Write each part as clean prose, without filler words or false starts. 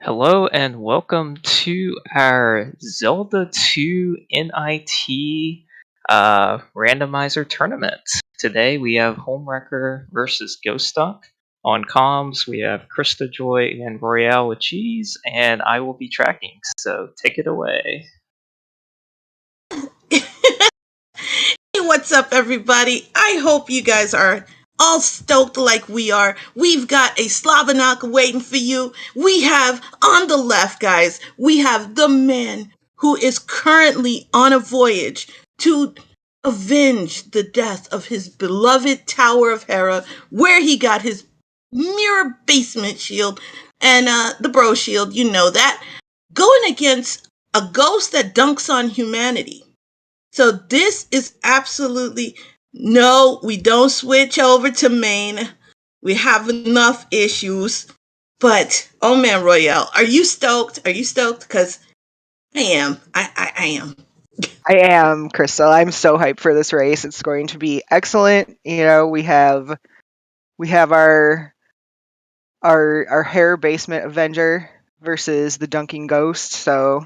Hello and welcome to our Zelda 2 NIT Randomizer Tournament. Today we have homewrecker versus ghostdunk. On comms we have Krista Joy and Royale with cheese, and I will be tracking, so take it away. Hey, what's up, everybody? I hope you guys are all stoked like we are. We've got a Slavanaka waiting for you. We have, on the left, guys, we have the man who is currently on a voyage to avenge the death of his beloved Tower of Hera, where he got his mirror basement shield and the bro shield, you know that, going against a ghost that dunks on humanity. So this is absolutely no, we don't switch over to main. We have enough issues. But oh man, Royale, are you stoked? Are you stoked? Because I am. I am. I am, Crystal. I'm so hyped for this race. It's going to be excellent. You know, we have our hair basement Avenger versus the Dunking Ghost. So,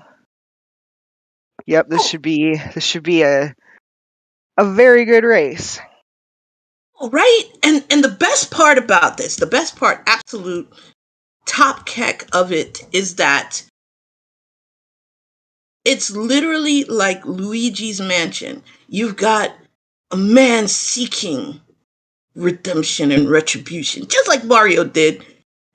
yep, this should be a very good race. All right. And the best part about this, the best part, absolute top keck of it is that it's literally like Luigi's Mansion. You've got a man seeking redemption and retribution, just like Mario did,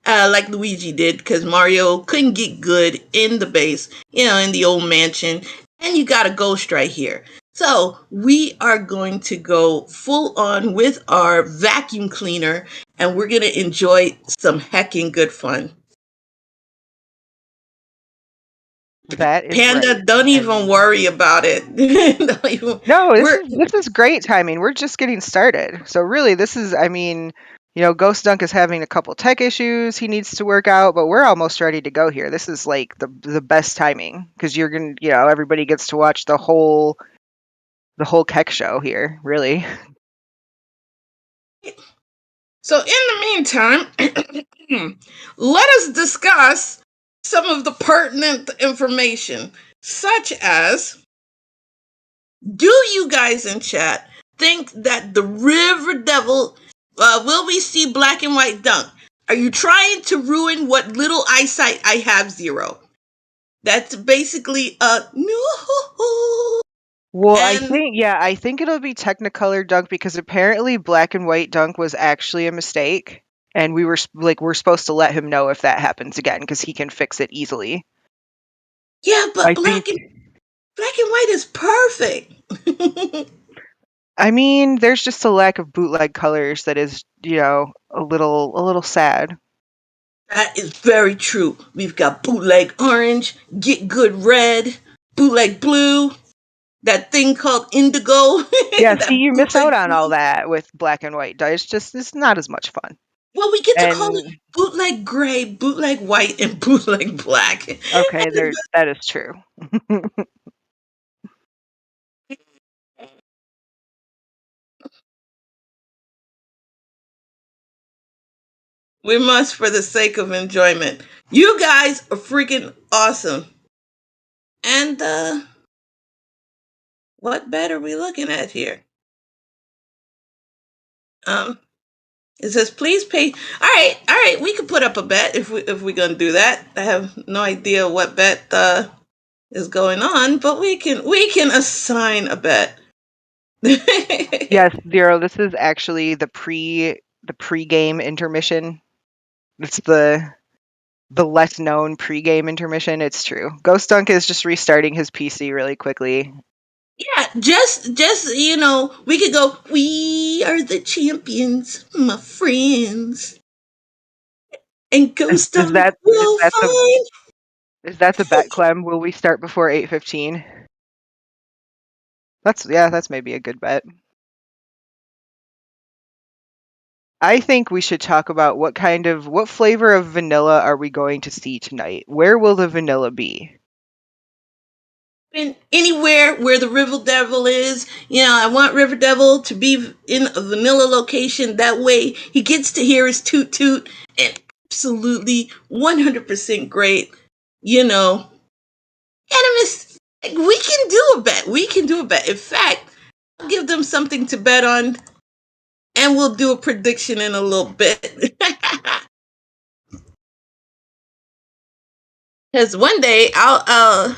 like Luigi did, because Mario couldn't get good in the base, in the old mansion, and you got a ghost right here. So we are going to go full on with our vacuum cleaner, and we're going to enjoy some heckin' good fun. That is Panda, right. don't even worry about it. No, this is great timing. We're just getting started. So really, this is, Ghost Dunk is having a couple tech issues he needs to work out, but we're almost ready to go here. This is like the best timing because you're gonna, everybody gets to watch the whole Keck show here. Really. So in the meantime, let us discuss some of the pertinent information, such as, do you guys in chat think that the River Devil, will we see black and white dunk? Are you trying to ruin what little eyesight I have, Zero? That's basically no. Well, And I think it'll be Technicolor Dunk because apparently black and white Dunk was actually a mistake, and we're supposed to let him know if that happens again because he can fix it easily. yeah, but black and white is perfect. I mean, there's just a lack of bootleg colors that is, a little sad. That is very true. We've got bootleg orange, get good red, bootleg blue, that thing called indigo. Yeah, see, you miss out on all that with black and white. It's not as much fun. Well, we get to call it bootleg gray, bootleg white, and bootleg black. Okay, that is true. We must for the sake of enjoyment. You guys are freaking awesome. And what bet are we looking at here? It says please pay. All right, we can put up a bet if we're gonna do that. I have no idea what bet is going on, but we can assign a bet. Yes, Zero. This is actually the pre-game intermission. It's the less known pre-game intermission. It's true. Ghost Dunk is just restarting his PC really quickly. Yeah, just we could go. We are the champions, my friends. And Ghost Dunk will find. Is that the bet, Clem? Will we start before 8:15? That's maybe a good bet. I think we should talk about what flavor of vanilla are we going to see tonight? Where will the vanilla be? Anywhere where the River Devil is. I want River Devil to be in a vanilla location. That way he gets to hear his toot toot and absolutely 100% great. You know, Animus, we can do a bet. We can do a bet. In fact, I'll give them something to bet on, and we'll do a prediction in a little bit. Because one day I'll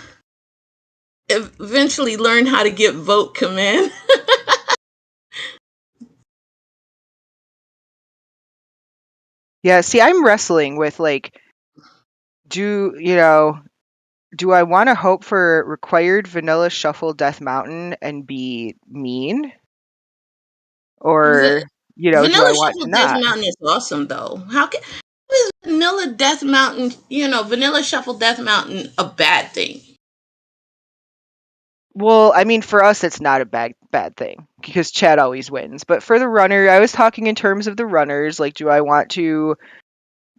eventually learn how to get vote command. Yeah, see, I'm wrestling with like, do I want to hope for required vanilla shuffle Death Mountain and be mean, or do I Vanilla want Shuffle to Death not? Mountain is awesome, though. How is Vanilla Death Mountain, Vanilla Shuffle Death Mountain a bad thing? Well, I mean, for us, it's not a bad thing because Chad always wins. But for the runner, I was talking in terms of the runners. Like, do I want to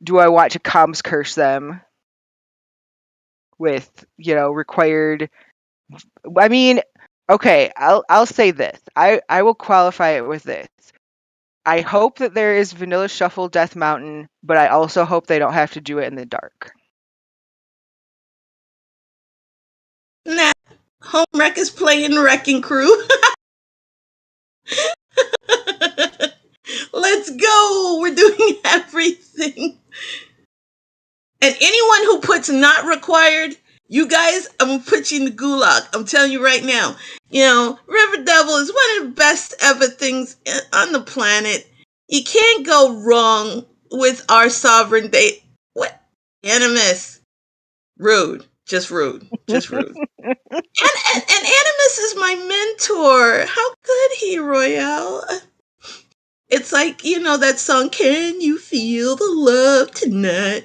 comms curse them with required? I mean, okay, I'll say this. I will qualify it with this. I hope that there is Vanilla Shuffle Death Mountain, but I also hope they don't have to do it in the dark. Nah, Homewreck is playing Wrecking Crew. Let's go. We're doing everything. And anyone who puts not required, you guys, I'm going to put you in the gulag. I'm telling you right now. River Devil is one of the best ever things on the planet. You can't go wrong with our sovereign day. What? Animus. Rude. Just rude. Just rude. And Animus is my mentor. How could he, Royale? It's like, that song, Can You Feel the Love Tonight?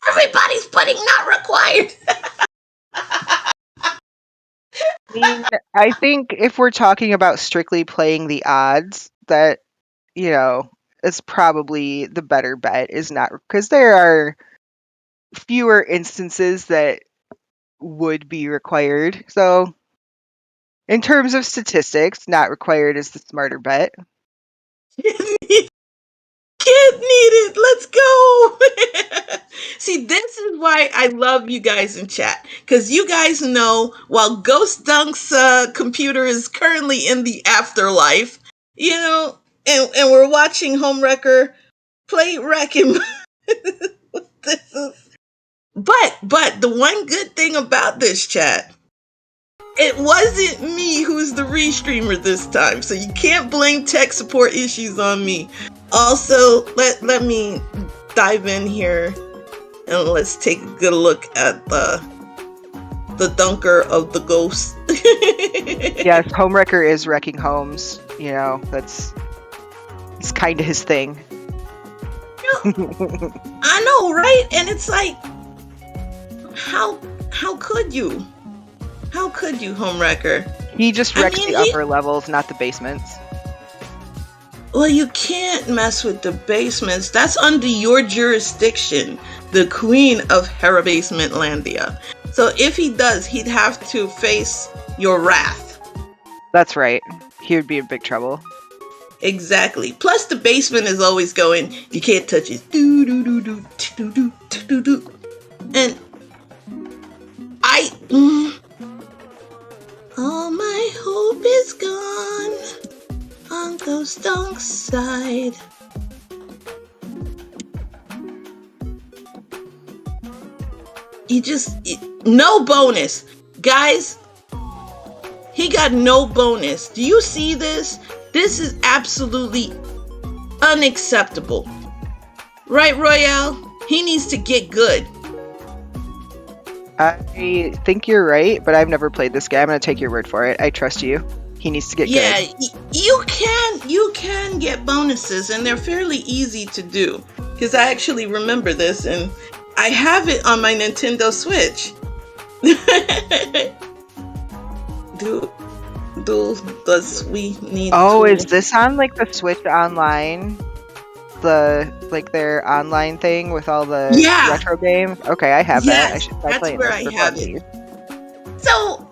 Everybody's putting not required. I think if we're talking about strictly playing the odds, that it's probably the better bet is not, because there are fewer instances that would be required. So in terms of statistics, not required is the smarter bet. Kid needed. Let's go. See, this is why I love you guys in chat. Because you guys know while ghostdunk's computer is currently in the afterlife, and we're watching homewrecker play wrecking. But the one good thing about this chat, it wasn't me who's the restreamer this time, so you can't blame tech support issues on me. Also, let me dive in here and let's take a good look at the dunker of the ghost. Yes, homewrecker is wrecking homes. It's kind of his thing. I know, right? And it's like, how could you? How could you, homewrecker? He just wrecks the upper levels, not the basements. Well, you can't mess with the basements. That's under your jurisdiction, the queen of Hera Basement Landia. So if he does, he'd have to face your wrath. That's right. He would be in big trouble. Exactly. Plus, the basement is always going, you can't touch it. Do, do, do, do, do, do, do, do. And all my hope is gone on ghostdunk's side. No bonus. Guys, he got no bonus. Do you see this? This is absolutely unacceptable. Right, Royale? He needs to get good. I think you're right, but I've never played this game. I'm going to take your word for it. I trust you. He needs to get good. Yeah, you can get bonuses, and they're fairly easy to do. Because I actually remember this, and I have it on my Nintendo Switch. Does we need is this on like the Switch Online? Their online thing with all the retro games? Okay, I have that. I should start playing where I have it. So,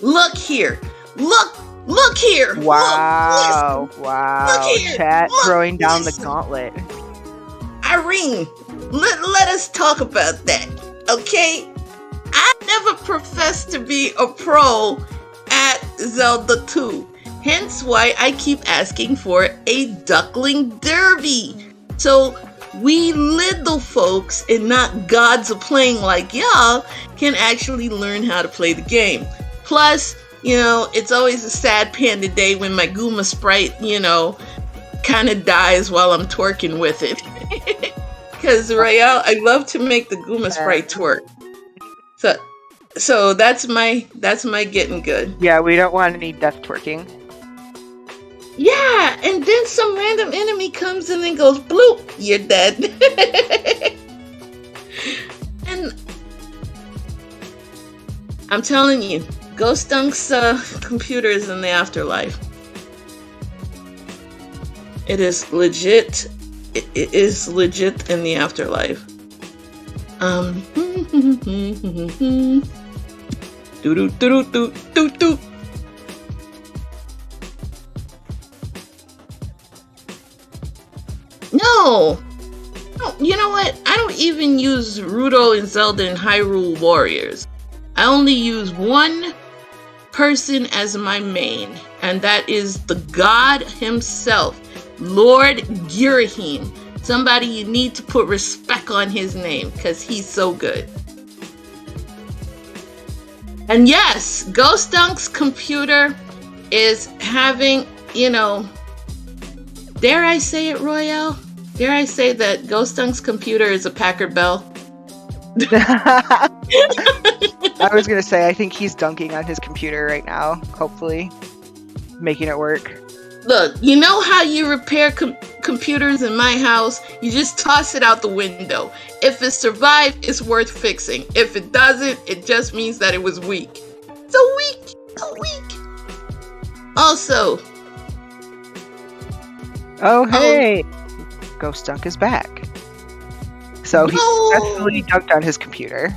look here. Look here. Wow. Look here. Chat throwing down the gauntlet. Irene, let us talk about that, okay? I never professed to be a pro at Zelda 2. Hence why I keep asking for a duckling derby. So we little folks and not gods of playing like y'all can actually learn how to play the game. Plus, it's always a sad panda day when my Goomba sprite, kind of dies while I'm twerking with it. Because Royale, I love to make the Goomba sprite twerk. So that's my getting good. Yeah, we don't want any death twerking. Yeah, and then some random enemy comes in and goes bloop, you're dead. And I'm telling you, Ghostdunk's computer is in the afterlife. It is legit. It is legit in the afterlife. Do do do do do do. No, you know what? I don't even use Rudo and Zelda in Hyrule Warriors. I only use one person as my main, and that is the god himself, Lord Girahim. Somebody you need to put respect on his name, because he's so good. And yes, Ghostdunk's computer is having, dare I say it, Royale? Dare I say that Ghostdunk's computer is a Packard Bell? I was going to say, I think he's dunking on his computer right now, hopefully. Making it work. Look, you know how you repair computers in my house? You just toss it out the window. If it survived, it's worth fixing. If it doesn't, it just means that it was weak. So weak. Also. Oh, hey. Ghostdunk is back. So he successfully dunked on his computer.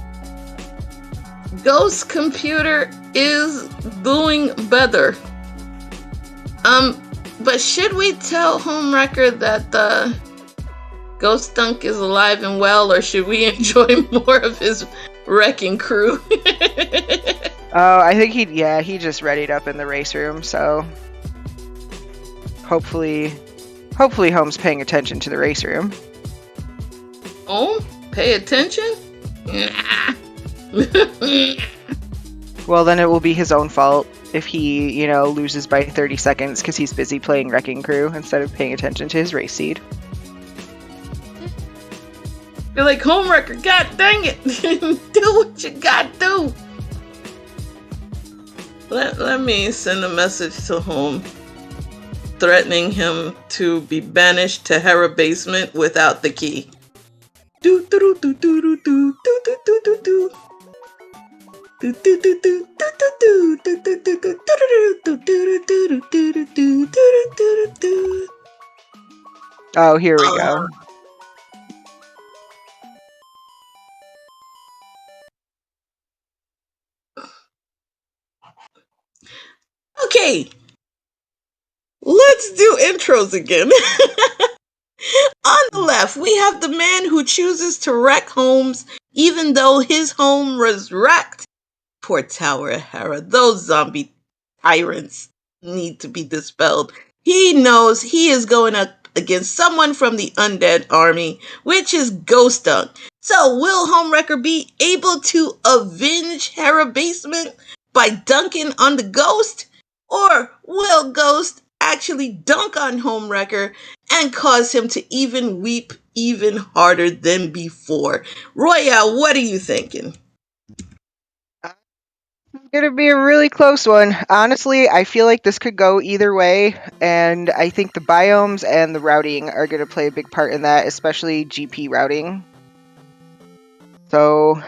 Ghost computer is doing better. But should we tell homewrecker that Ghostdunk is alive and well, or should we enjoy more of his wrecking crew? Oh, I think he just readied up in the race room, so hopefully Home's paying attention to the race room. Oh, pay attention? Nah. Well, then it will be his own fault if he, loses by 30 seconds because he's busy playing Wrecking Crew instead of paying attention to his race seed. You're like, homewrecker, god dang it! Do what you gotta do! Let me send a message to Home, threatening him to be banished to Hera basement without the key. Do do do do do do do do do do do. Oh, here we go. Okay, let's do intros again. On the left, we have the man who chooses to wreck homes even though his home was wrecked. Poor Tower of Hera. Those zombie tyrants need to be dispelled. He knows he is going up against someone from the undead army, which is Ghostdunk. So will homewrecker be able to avenge Hera basement by dunking on the ghost? Or will Ghost actually dunk on homewrecker and cause him to even weep even harder than before? Royale, what are you thinking? It's gonna be a really close one. Honestly, I feel like this could go either way, and I think the biomes and the routing are gonna play a big part in that, especially GP routing. So,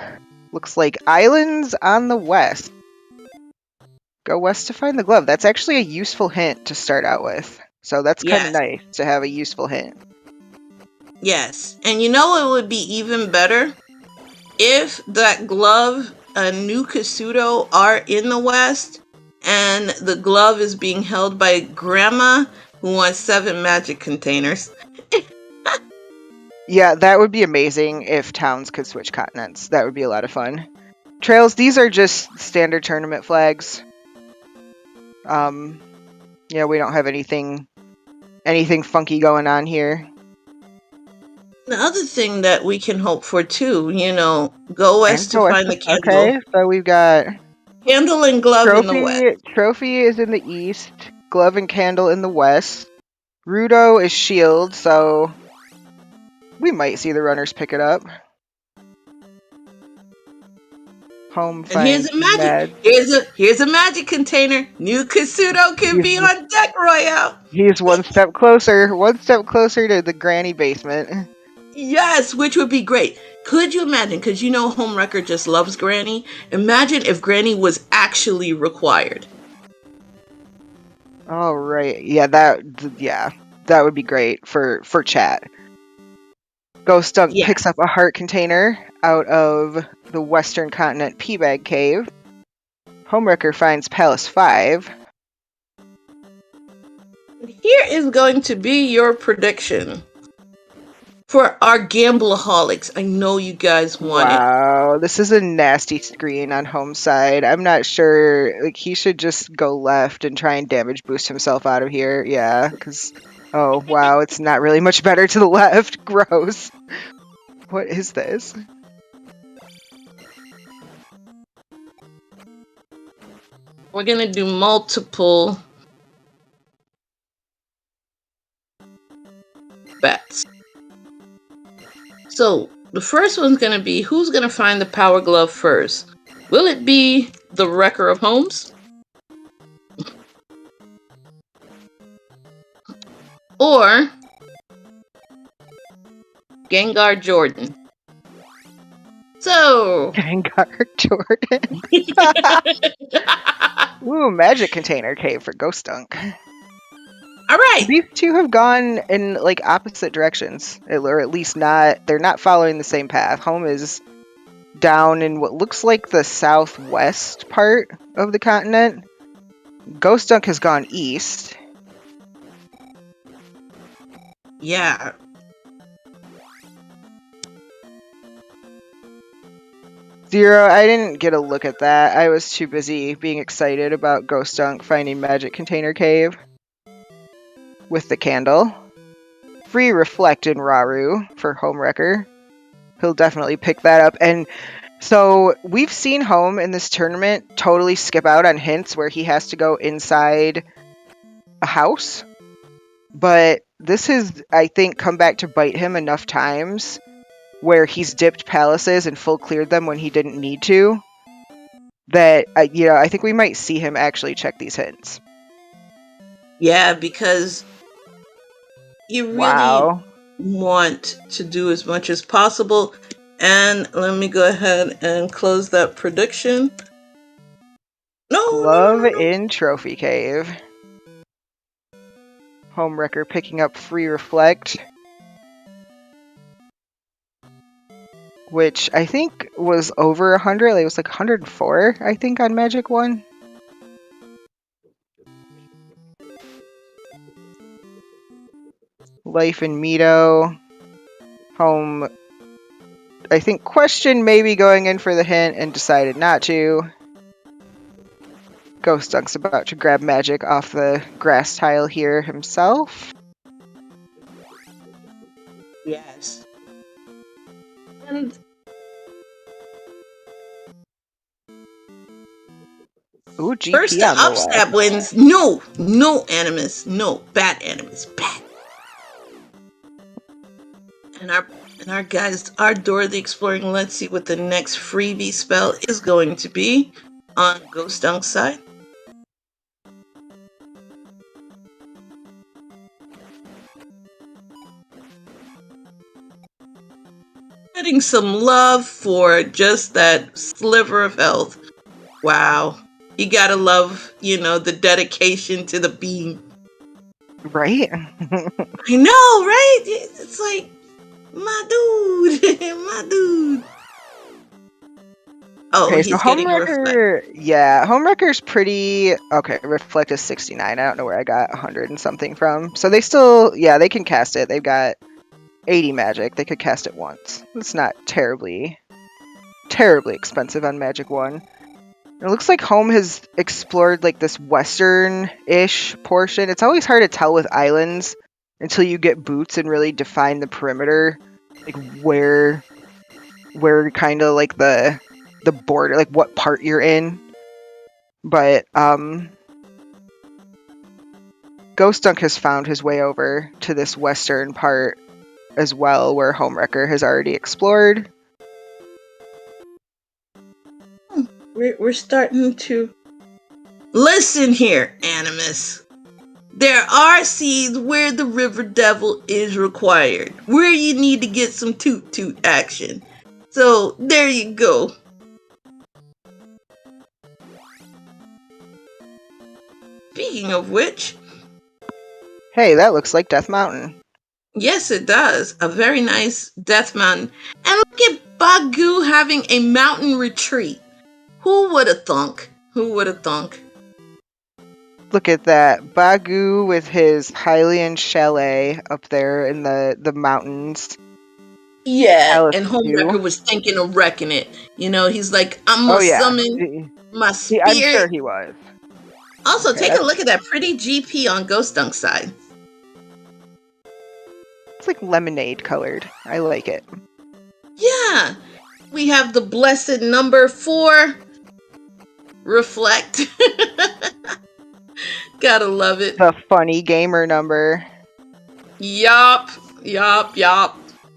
looks like islands on the west. Go west to find the glove. That's actually a useful hint to start out with. So that's kind of nice to have a useful hint. Yes. And you know it would be even better? If that glove and New Kasuto are in the west, and the glove is being held by Grandma, who wants 7 magic containers. Yeah, that would be amazing if towns could switch continents. That would be a lot of fun. Trails, these are just standard tournament flags. Yeah, we don't have anything funky going on here. The other thing that we can hope for too, go west to Go find west. the candle. Okay, so we've got Candle and glove in the west. Trophy is in the east, glove and candle in the west. Rudo is shield, so we might see the runners pick it up. Home And here's finds a magic. Mad. Here's a magic container. New Kasuto can be on deck, Royale. He's one step closer to the granny basement. Yes, which would be great. Could you imagine? Because Homewrecker just loves Granny. Imagine if Granny was actually required. All right, yeah, that would be great for chat. Ghostdunk picks up a heart container out of the Western Continent Peabag Cave. Homewrecker finds Palace 5. Here is going to be your prediction for our Gambleaholics. I know you guys want it. Wow, this is a nasty screen on home side. I'm not sure. Like, he should just go left and try and damage boost himself out of here. Yeah, because... Oh, wow, it's not really much better to the left. Gross. What is this? We're going to do multiple bets. So, the first one's going to be, who's going to find the Power Glove first? Will it be the Wrecker of Homes? Or Gengar Jordan? So... Gengar Jordan. Ooh, magic container cave for Ghostdunk. All right. These two have gone in like opposite directions, or at least they're not following the same path. Home is down in what looks like the southwest part of the continent. Ghostdunk has gone east. Yeah. Zero, I didn't get a look at that. I was too busy being excited about Ghostdunk finding Magic Container Cave with the candle. Free Reflect in Raru for Homewrecker. He'll definitely pick that up. And so we've seen Home in this tournament totally skip out on hints where he has to go inside a house. But this has, I think, come back to bite him enough times where he's dipped palaces and full cleared them when he didn't need to, that, I think we might see him actually check these hints. Yeah, because you really want to do as much as possible. And let me go ahead and close that prediction. Glove in Trophy Cave. Homewrecker picking up Free Reflect, which I think was over 100. It was like 104, I think, on Magic 1. Life in Mito. Home, I think, questioned maybe going in for the hint and decided not to. Ghostdunk's about to grab magic off the grass tile here himself. Yes. And ooh, GP first to upstep wins. No Animus. No, bad Animus. Bad. And our guys, our Dora the Exploring, let's see what the next freebie spell is going to be on Ghostdunk's side. Getting some love for just that sliver of health. Wow. You gotta love, the dedication to the beam. Right? I know, right? It's like, my dude. My dude. Oh, okay, he's getting Homewrecker. Yeah, Homewrecker's pretty... Okay, Reflect is 69. I don't know where I got 100 and something from. So they still... Yeah, they can cast it. They've got 80 magic. They could cast it once. It's not terribly expensive on Magic 1. It looks like Home has explored like this western-ish portion. It's always hard to tell with islands until you get boots and really define the perimeter, like where kind of like the border, like what part you're in. But Ghostdunk has found his way over to this western part as well, where homewrecker has already explored. We're starting to listen here, Animus. There are seeds where the River Devil is required, where you need to get some toot toot action. So there you go. Speaking of which, Hey, that looks like Death Mountain. yes, it does. A very nice Death Mountain. And look at Bagu having a mountain retreat. Who would have thunk? Who would have thunk? Look at that. Bagu with his Hylian chalet up there in the mountains. Yeah, Alice and too. Homewrecker was thinking of wrecking it. You know, he's like, I'm gonna summon my spirit. I'm sure he was. Also, Okay, take a look at that pretty GP on Ghost Dunk's side. It's like lemonade colored. I like it. Yeah. We have the blessed number 4. Reflect. Gotta love it. The funny gamer number. Yup.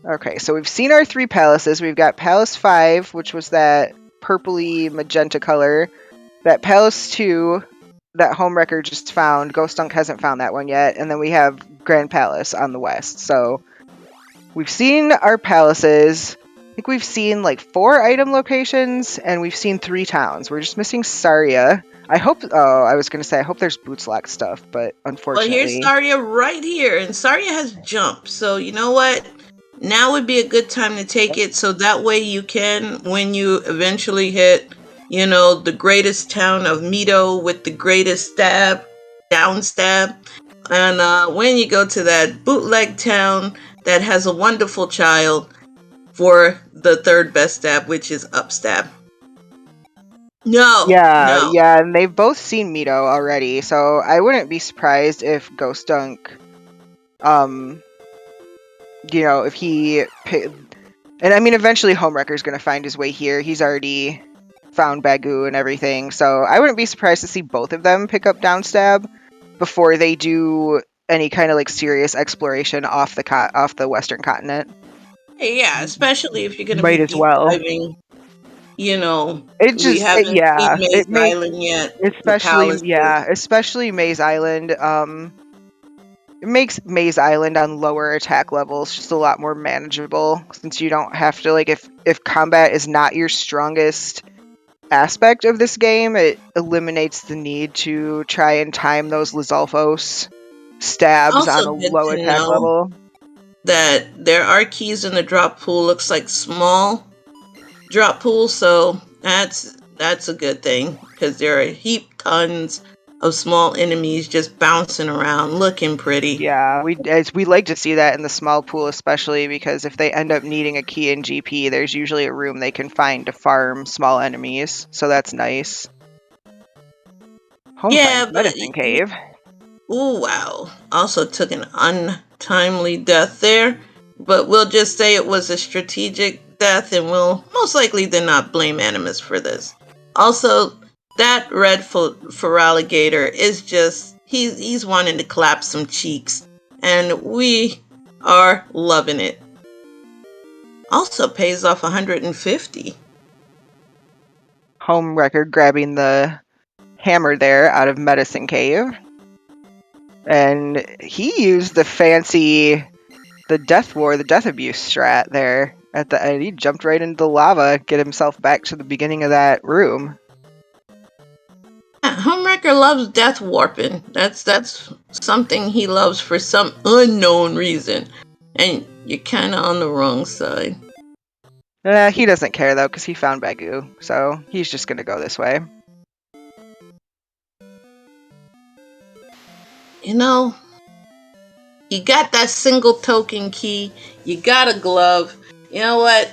Okay, so we've seen our 3 palaces. We've got Palace 5, which was that purpley magenta color. That Palace 2 that Homewrecker just found. Ghost Dunk hasn't found that one yet. And then we have Grand Palace on the west. So we've seen our palaces. I think we've seen like 4 item locations, and we've seen 3 towns. We're just missing Saria. I hope there's boots lock stuff, but unfortunately. Well, here's Saria right here, and Saria has jump. So you know what? Now would be a good time to take it, so that way you can, when you eventually hit, you know, the greatest town of Mito with the greatest stab, down stab, and when you go to that bootleg town that has a wonderful child for the 3rd best stab, which is up stab. No. Yeah, and they've both seen Mito already, so I wouldn't be surprised if Ghost Dunk, you know, if he, and I mean, eventually Homewrecker's gonna find his way here. He's already found Bagu and everything, so I wouldn't be surprised to see both of them pick up downstab before they do any kind of like serious exploration off the western continent. Yeah, especially if you're gonna Might be as deep well. diving. You know, we haven't seen Maze Island yet. Especially Maze Island. It makes Maze Island on lower attack levels just a lot more manageable, since you don't have to, like, if combat is not your strongest aspect of this game, it eliminates the need to try and time those Lizalfos stabs Also on a good low to attack know level. that there are keys in the drop pool. Looks like small drop pool, so that's a good thing, because there are tons of small enemies just bouncing around looking pretty. Yeah, we like to see that in the small pool, especially because if they end up needing a key in GP, there's usually a room they can find to farm small enemies, so that's nice. Medicine Cave. Oh wow. Also took an untimely death there, but we'll just say it was a strategic death, and we'll most likely then not blame Animus for this. Also, that red Feraligator is just, he's wanting to clap some cheeks, and we are loving it. Also pays off 150. Homewrecker grabbing the hammer there out of Medicine Cave. And he used the fancy, the death abuse strat there at the end. He jumped right into the lava, get himself back to the beginning of that room. Homewrecker loves death warping. That's something he loves for some unknown reason. And you're kind of on the wrong side. He doesn't care though, because he found Bagu, so he's just gonna go this way. You got that single token key. You got a glove. You know what?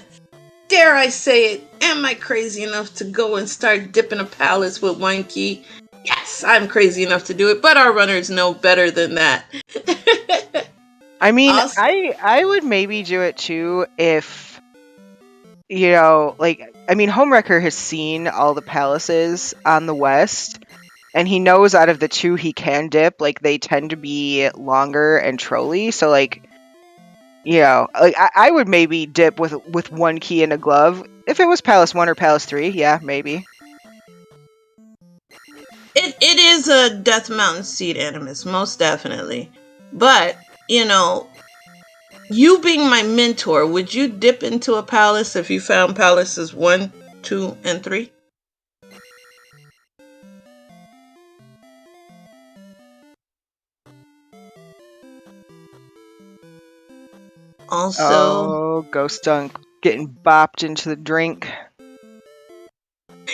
Dare I say it? Am I crazy enough to go and start dipping a palace with one key? Yes, I'm crazy enough to do it, but our runners know better than that. I mean, Also, I would maybe do it too if, like, I mean, homewrecker has seen all the palaces on the west, and he knows out of the two he can dip, like, they tend to be longer and trolly. So, like, like, I would maybe dip with one key and a glove. If it was Palace 1 or Palace 3, yeah, maybe. it is a Death Mountain Seed Animus, most definitely. But, you being my mentor, would you dip into a palace if you found palaces 1, 2, and 3? Also, Oh, ghostdunk getting bopped into the drink.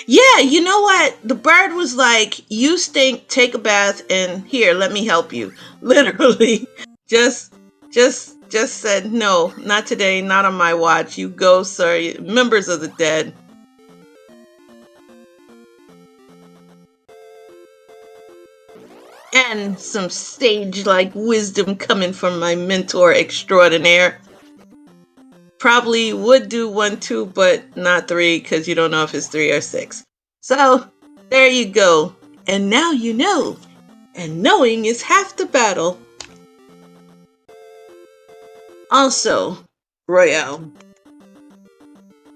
yeah, you know what? The bird was like, "You stink, take a bath, and here, let me help you." Literally, just, just said, "No, not today, not on my watch. You go, sir. Members of the dead." And some sage-like wisdom coming from my mentor extraordinaire. Probably would do 1, 2, but not 3, because you don't know if it's 3 or 6. So, there you go. And now you know. And knowing is half the battle. Also, Royale,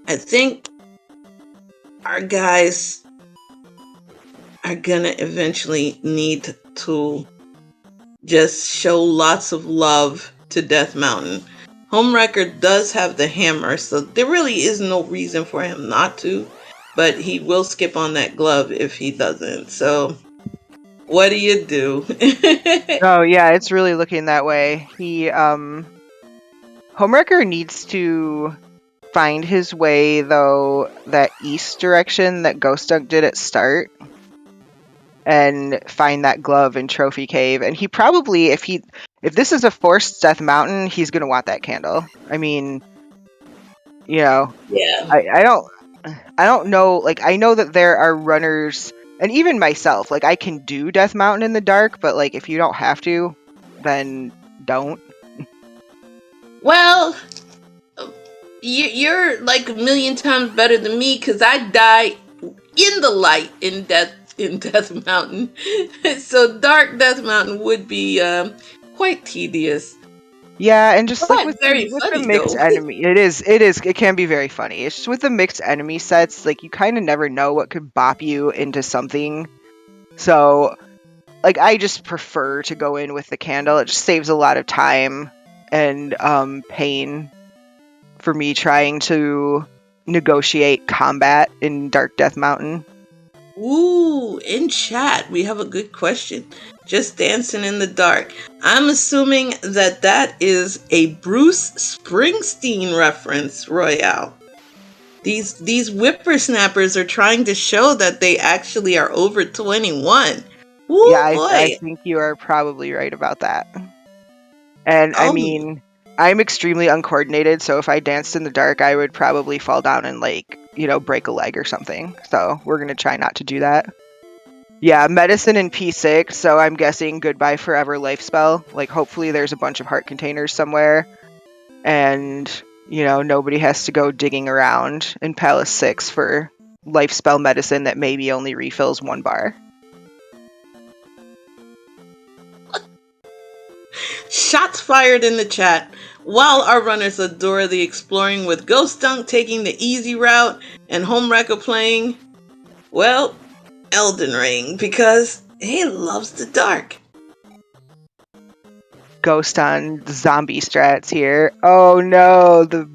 I think our guys are gonna eventually need to just show lots of love to Death Mountain. Homewrecker does have the hammer, so there really is no reason for him not to, but he will skip on that glove if he doesn't. So, what do you do? Oh yeah, it's really looking that way. Homewrecker needs to find his way, though, that east direction that ghostdunk did at start, and find that glove in Trophy Cave. And he probably, if this is a forced Death Mountain, he's gonna want that candle. I mean, Yeah. I don't know. Like, I know that there are runners, and even myself, like, I can do Death Mountain in the dark, but like, if you don't have to, then don't. Well, you're like a million times better than me because I die in the light in Death Mountain. So Dark Death Mountain would be quite tedious, Yeah, and just like but very with the funny mixed though. enemy, it can be very funny. It's just with the mixed enemy sets, like, you kind of never know what could bop you into something. So, like, I just prefer to go in with the candle. It just saves a lot of time and pain for me trying to negotiate combat in Dark Death Mountain. Ooh, in chat we have a good question. Just dancing in the dark. I'm assuming that is a Bruce Springsteen reference, Royale. These whippersnappers are trying to show that they actually are over 21. Yeah, Woo I boy. think you are probably right about that. And I Oh, mean, I'm extremely uncoordinated, so if I danced in the dark, I would probably fall down and, like, break a leg or something. So we're gonna try not to do that. Yeah, medicine in P6, so I'm guessing goodbye forever life spell. Like, hopefully there's a bunch of heart containers somewhere, and, nobody has to go digging around in Palace 6 for life spell medicine that maybe only refills 1 bar. shots fired in the chat. While our runners adore the exploring with ghostdunk taking the easy route and homewrecker playing, well, Elden Ring because he loves the dark. Ghost on zombie strats here. Oh no, the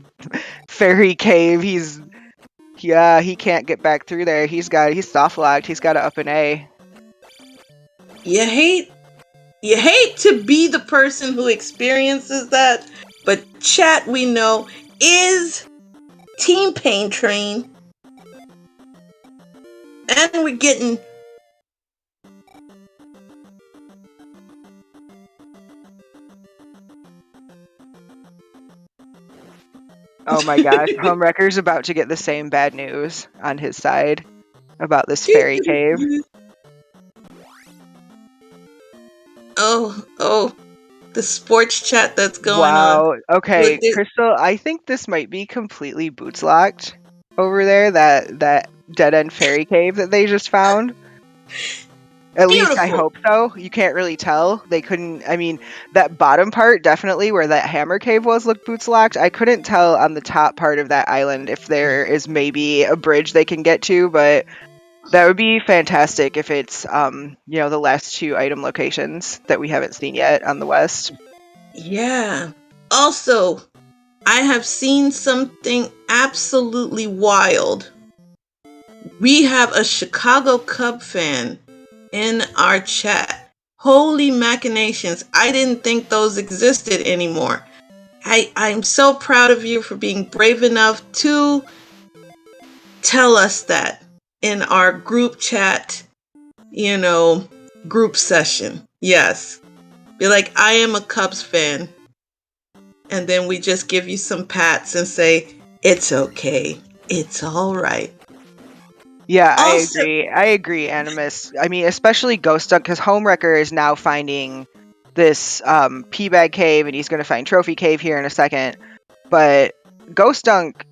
fairy cave. He can't get back through there. He's soft locked. He's got to up an A. You hate to be the person who experiences that, but chat we know is Team Pain Train. And we're getting Oh my gosh, homewrecker's about to get the same bad news on his side about this fairy cave. Oh, the sports chat that's going on. Wow. Okay, With Crystal, I think this might be completely boots locked over there, that dead end fairy cave that they just found. At least I Beautiful. hope so. You can't really tell. They couldn't, I mean, that bottom part definitely where that hammer cave was looked boots locked. I couldn't tell on the top part of that island if there is maybe a bridge they can get to, but that would be fantastic if it's the last two item locations that we haven't seen yet on the west. Yeah. Also, I have seen something absolutely wild. We have a Chicago Cub fan in our chat. Holy machinations. I didn't think those existed anymore. I'm so proud of you for being brave enough to tell us that in our group chat, group session. Yes. Be like, I am a Cubs fan. And then we just give you some pats and say, it's okay. It's all right. Yeah, Also, I agree, Animus. I mean, especially ghostdunk, because homewrecker is now finding this P-bag cave, and he's going to find trophy cave here in a second. But ghostdunk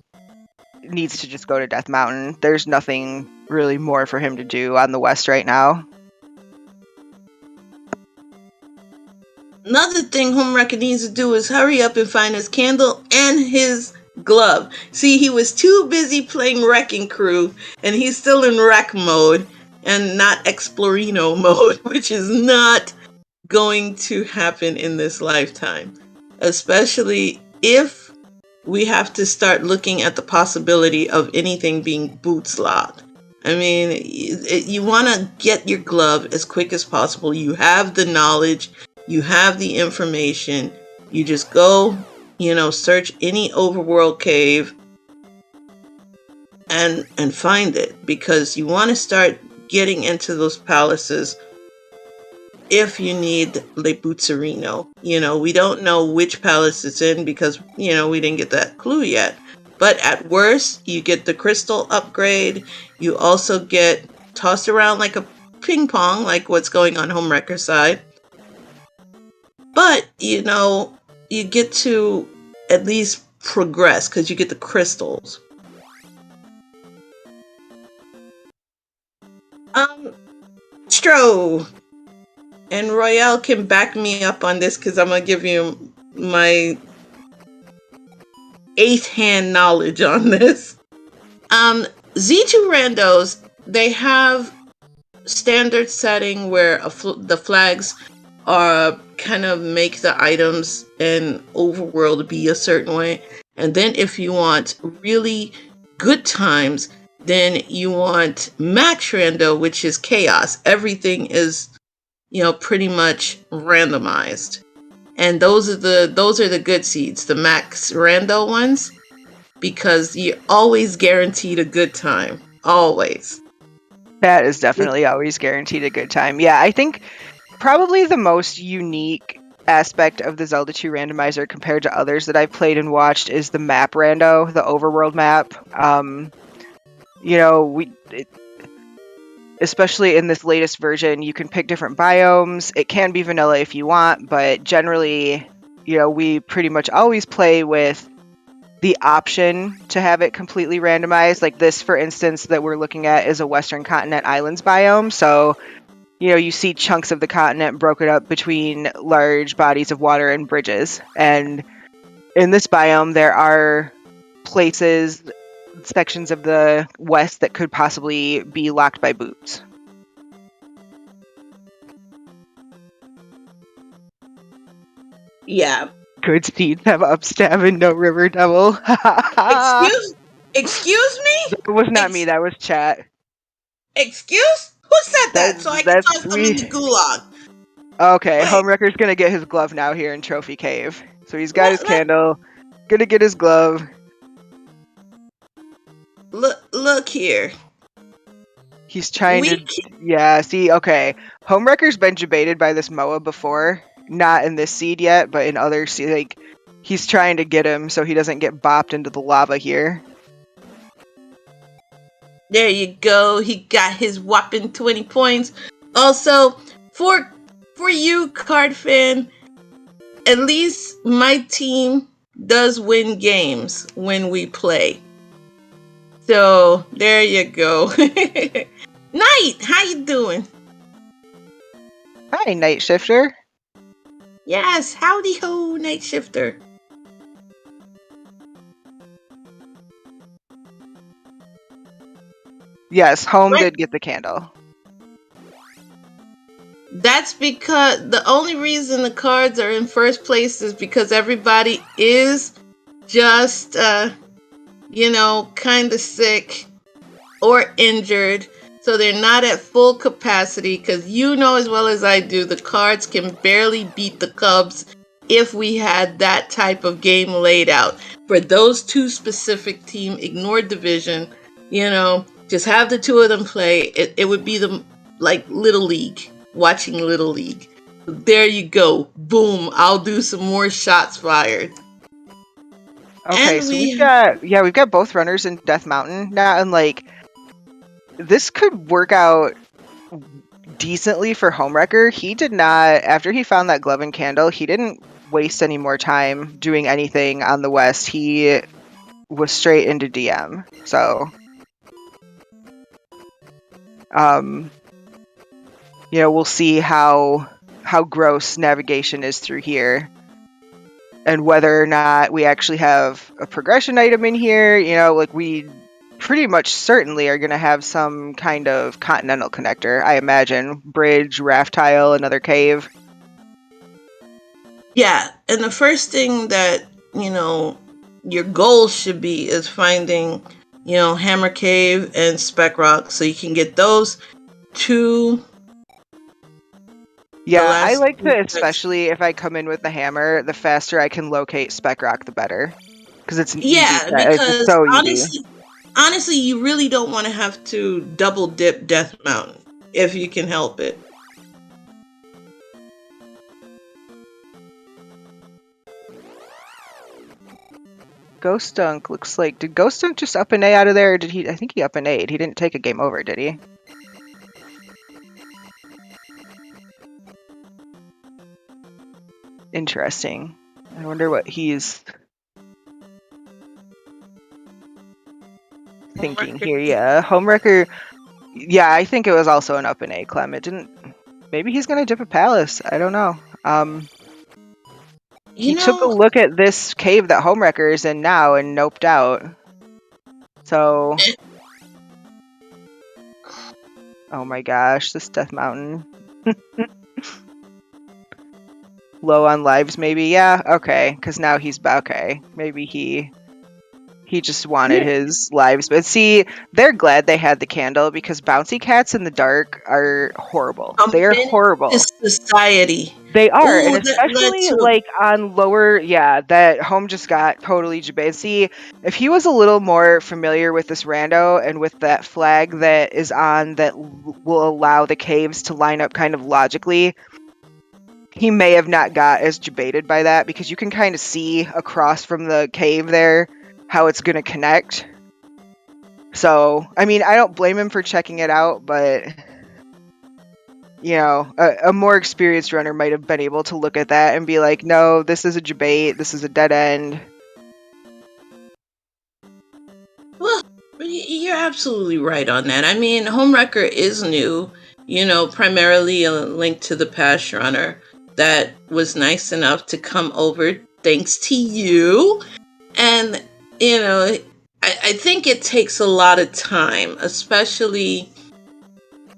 needs to just go to Death Mountain. There's nothing really more for him to do on the west right now. another thing Homewrecker needs to do is hurry up and find his candle and his glove. See, he was too busy playing Wrecking Crew, and he's still in wreck mode and not Explorino mode, which is not going to happen in this lifetime. Especially if we have to start looking at the possibility of anything being boots locked. I mean, you want to get your glove as quick as possible. You have the knowledge, you have the information. You just go, search any overworld cave and find it, because you want to start getting into those palaces if you need Le Buzzerino. We don't know which palace it's in because, we didn't get that clue yet. But at worst, you get the crystal upgrade. You also get tossed around like a ping pong, like what's going on Homewrecker's side. But, you get to at least progress because you get the crystals. Stro and Royale can back me up on this because I'm going to give you my 8th hand knowledge on this. Z2 Randos, they have standard setting where the flags are kind of make the items and overworld be a certain way. And then if you want really good times, then you want max rando, which is chaos. Everything is, pretty much randomized. And those are the good seeds, the max rando ones, because you're always guaranteed a good time. Always. That is definitely always guaranteed a good time. Yeah, I think probably the most unique aspect of the Zelda 2 randomizer compared to others that I've played and watched is the map rando, the overworld map. Especially in this latest version, you can pick different biomes. It can be vanilla if you want, but generally, we pretty much always play with the option to have it completely randomized. Like this, for instance, that we're looking at is a Western Continent Islands biome. So, you see chunks of the continent broken up between large bodies of water and bridges. And in this biome, there are places, sections of the west that could possibly be locked by boots. Yeah. Good steeds have upstab and no river devil. Excuse me? That was not me, that was chat. Excuse? Who said that? So I can toss them in the gulag. Okay, Wait. Homewrecker's gonna get his glove now here in Trophy Cave. So he's got his candle, gonna get his glove. Look here. He's trying yeah, see, okay. Homewrecker's been debated by this MOA before. Not in this seed yet, but in other seed. Like, He's trying to get him so he doesn't get bopped into the lava here. There you go. He got his whopping 20 points. Also, for you, card fan, at least my team does win games when we play. So there you go. Night, how you doing? Hi, Night Shifter. Yes, howdy ho, Night Shifter. Yes, Home Right. did get the candle. That's because the only reason the cards are in first place is because everybody is just, kind of sick or injured. So they're not at full capacity because you know as well as I do, the cards can barely beat the Cubs if we had that type of game laid out. For those two specific team, ignore division, just have the two of them play. It would be like Little League, watching Little League. There you go. Boom. I'll do some more shots fired. Okay, And so we've got both runners in Death Mountain now, and this could work out decently for Homewrecker. He did not, after he found that glove and candle, he didn't waste any more time doing anything on the west. He was straight into DM. So, we'll see how gross navigation is through here, and whether or not we actually have a progression item in here. We pretty much certainly are going to have some kind of continental connector, I imagine. Bridge, raft tile, another cave. Yeah, and the first thing that, your goal should be is finding, Hammer Cave and Speck Rock so you can get those two. Yeah, I like to, especially if I come in with the hammer, the faster I can locate Speck Rock, the better. Because it's an easy set. It's so easy. Honestly, you really don't want to have to double dip Death Mountain if you can help it. Ghostdunk looks like, did Ghostdunk just up an A out of there, or did he? I think he up an A'd. He didn't take a game over, did he? Interesting. I wonder what he's thinking here. Yeah, Homewrecker. Yeah, I think it was also an up and A, Clem. It didn't. Maybe he's gonna dip a palace. I don't know. He took a look at this cave that Homewrecker is in now and noped out. So, oh my gosh, this Death Mountain. Low on lives, maybe. Yeah, okay. Because now he's okay. Maybe he just wanted his lives. But see, they're glad they had the candle because bouncy cats in the dark are horrible. They are horrible. Society. They are, and especially on lower. Yeah, that Home just got totally jabed. See, if he was a little more familiar with this rando and with that flag that is on that will allow the caves to line up kind of logically, he may have not got as jebaited by that because you can kind of see across from the cave there how it's going to connect. So, I mean, I don't blame him for checking it out, but, a more experienced runner might have been able to look at that and be like, no, this is a jebait, this is a dead end. Well, you're absolutely right on that. I mean, Homewrecker is new, primarily a link to the past runner that was nice enough to come over thanks to you. And, I think it takes a lot of time, especially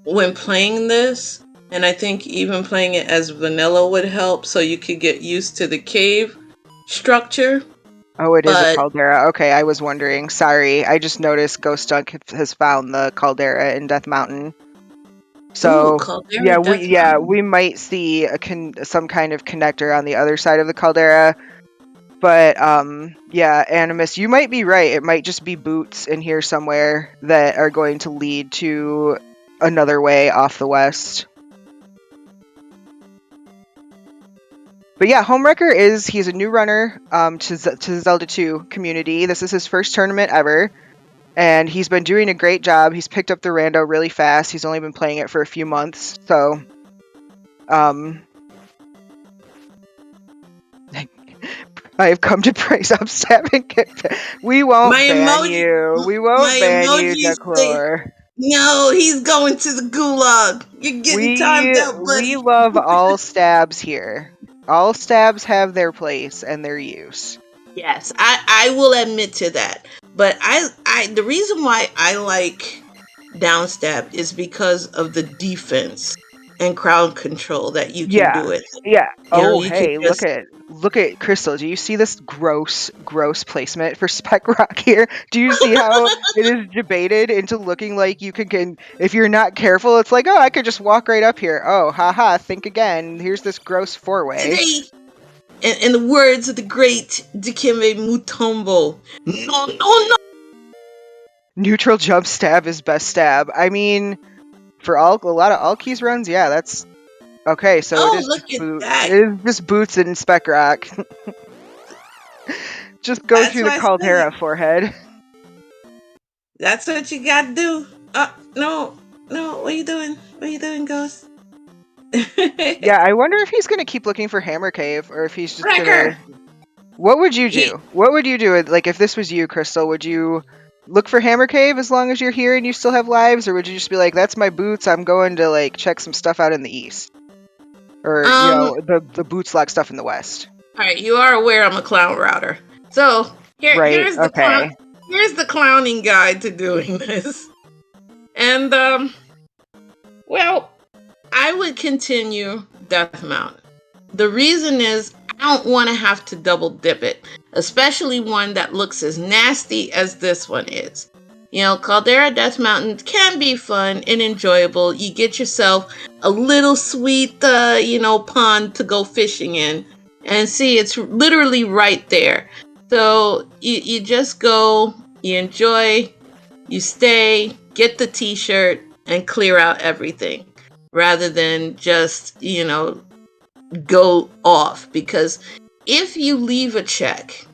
when playing this. And I think even playing it as vanilla would help so you could get used to the cave structure. Oh, it is a caldera. Okay, I was wondering. Sorry, I just noticed Ghostdunk has found the caldera in Death Mountain. So, we might see some kind of connector on the other side of the caldera. But, Animus, you might be right. It might just be boots in here somewhere that are going to lead to another way off the west. But yeah, homewrecker he's a new runner to the Zelda 2 community. This is his first tournament ever, and he's been doing a great job. He's picked up the rando really fast. He's only been playing it for a few months, so I have come to praise Upstab and we won't My ban emoji, you. We won't my ban you, emojis say, Declore. no, he's going to the gulag. You're getting timed out, We buddy. love all stabs here. All stabs have their place and their use. Yes, I will admit to that. But the reason why I like downstab is because of the defense and crowd control that you can Yeah. do it. Yeah. You know, Oh, you could hey, just look at Crystal. Do you see this gross placement for Spec Rock here? Do you see how it is debated into looking like you can if you're not careful, it's like, oh, I could just walk right up here. Oh, haha, think again. Here's this gross four-way. today. In the words of the great Dikembe Mutombo, no, no, no. Neutral jump stab is best stab. I mean, for a lot of all keys runs, yeah, that's okay. So Oh, look at that. It is just boots and Spec Rock. Just go That's through the why I said Caldera forehead. that's what you got to do. No, no. What are you doing? What are you doing, Ghost? Yeah, I wonder if he's gonna keep looking for Hammer Cave, or if he's just Wrecker. gonna. What would you He- do? What would you do? Like, if this was you, Crystal, would you look for Hammer Cave as long as you're here and you still have lives, or would you just be like, "That's my boots. I'm going to like check some stuff out in the east," or the boots lock stuff in the west? All right, you are aware I'm a clown router. So Right. here's the Okay. here's the clowning guide to doing this. And well, I would continue Death Mountain. The reason is I don't want to have to double dip it, especially one that looks as nasty as this one is. You know, Caldera Death Mountain can be fun and enjoyable. You get yourself a little sweet, pond to go fishing in. And see, it's literally right there. So you just go, you enjoy, you stay, get the t-shirt, and clear out everything. Rather than just, go off. Because if you leave a check,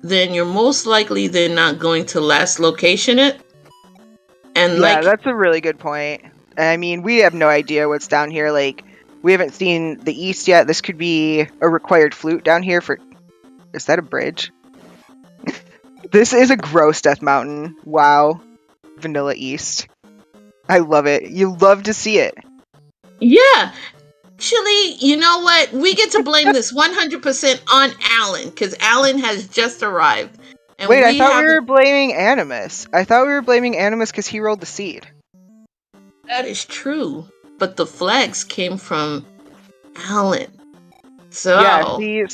then you're most likely they're not going to last location it. And Yeah, that's a really good point. I mean, we have no idea what's down here. Like, we haven't seen the east yet. This could be a required flute down here for. Is that a bridge? This is a gross Death Mountain. Wow. Vanilla East. I love it. You love to see it. Yeah. Actually, you know what? We get to blame this 100% on Alan, because Alan has just arrived. And wait, I thought we were blaming Animus. I thought we were blaming Animus because he rolled the seed. That is true. But the flags came from Alan. So yeah, see,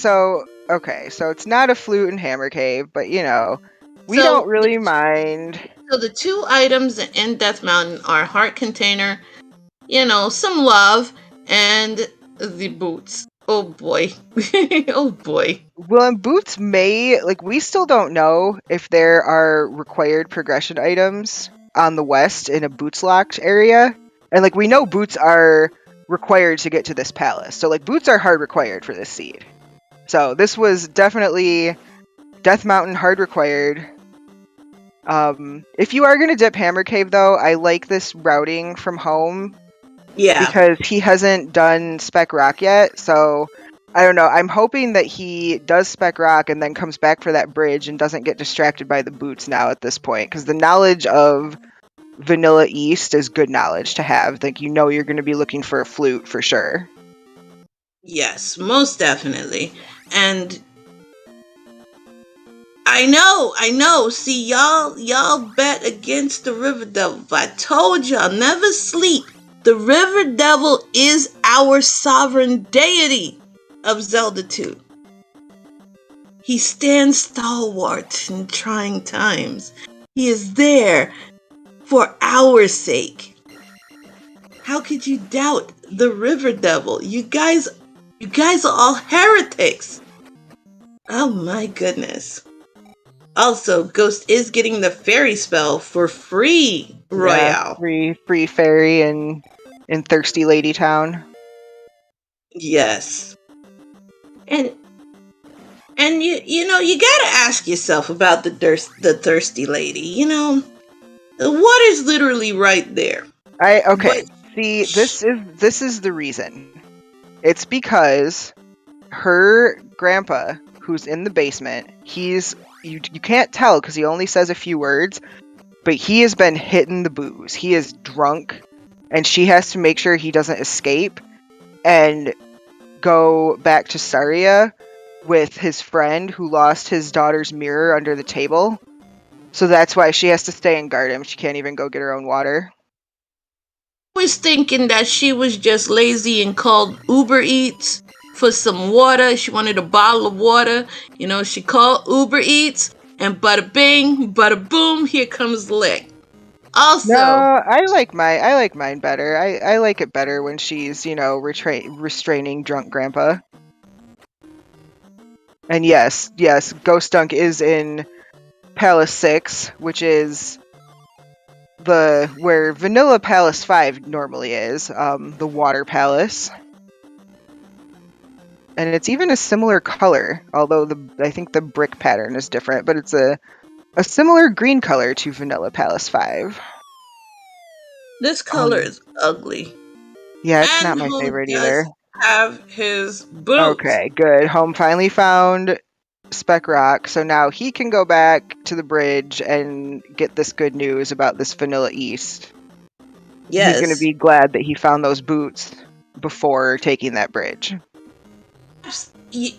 okay, so it's not a flute and hammer cave, but we don't really mind. So the two items in Death Mountain are heart container, some love, and the boots. Oh boy. Oh boy. Well, and boots we still don't know if there are required progression items on the west in a boots locked area. And we know boots are required to get to this palace. So boots are hard required for this seed. So this was definitely Death Mountain hard required. If you are going to dip Hammer Cave, though, I like this routing from home. Yeah. Because he hasn't done Spec Rock yet, so I don't know. I'm hoping that he does Spec Rock and then comes back for that bridge and doesn't get distracted by the boots now at this point. Because the knowledge of Vanilla East is good knowledge to have. You're going to be looking for a flute for sure. Yes, most definitely. And I know. See, y'all bet against the River Devil. But I told y'all, never sleep. The River Devil is our sovereign deity of Zelda 2. He stands stalwart in trying times. He is there for our sake. How could you doubt the River Devil? You guys are all heretics. Oh my goodness. Also, Ghost is getting the fairy spell for free, Royale. Yeah, free fairy in Thirsty Lady Town. Yes. And you gotta ask yourself about the thirsty lady. The water's literally right there. But Okay. See, this is the reason. It's because her grandpa, who's in the basement, you can't tell because he only says a few words, but he has been hitting the booze. He is drunk, and she has to make sure he doesn't escape and go back to Saria with his friend who lost his daughter's mirror under the table. So that's why she has to stay and guard him. She can't even go get her own water. I was thinking that she was just lazy and called Uber Eats for some water. She wanted a bottle of water. She called Uber Eats, and bada bing, bada boom, here comes the lick. No, Also, I like mine better. I like it better when she's, restraining drunk grandpa. And yes, ghostdunk is in Palace 6, which is where Vanilla Palace 5 normally is, the Water Palace. And it's even a similar color, although I think the brick pattern is different, but it's a similar green color to Vanilla Palace 5. this color is ugly. Yeah, it's And not my Home favorite either. does have his boots. Okay, good. Home finally found Spec Rock, so now he can go back to the bridge and get this good news about this Vanilla East. He's going to Yes. be glad that he found those boots before taking that bridge. You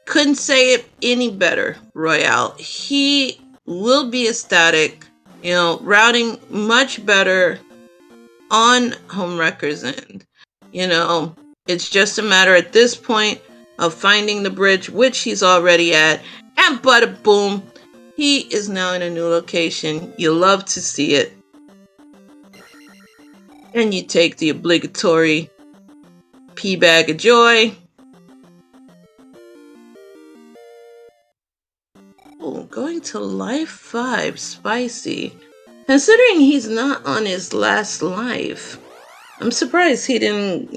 couldn't say it any better, Royale. He will be ecstatic, routing much better on Homewrecker's end. It's just a matter at this point of finding the bridge, which he's already at, and bada boom, he is now in a new location. You love to see it. And you take the obligatory pea bag of joy. Oh, going to life 5, spicy. Considering he's not on his last life, I'm surprised he didn't,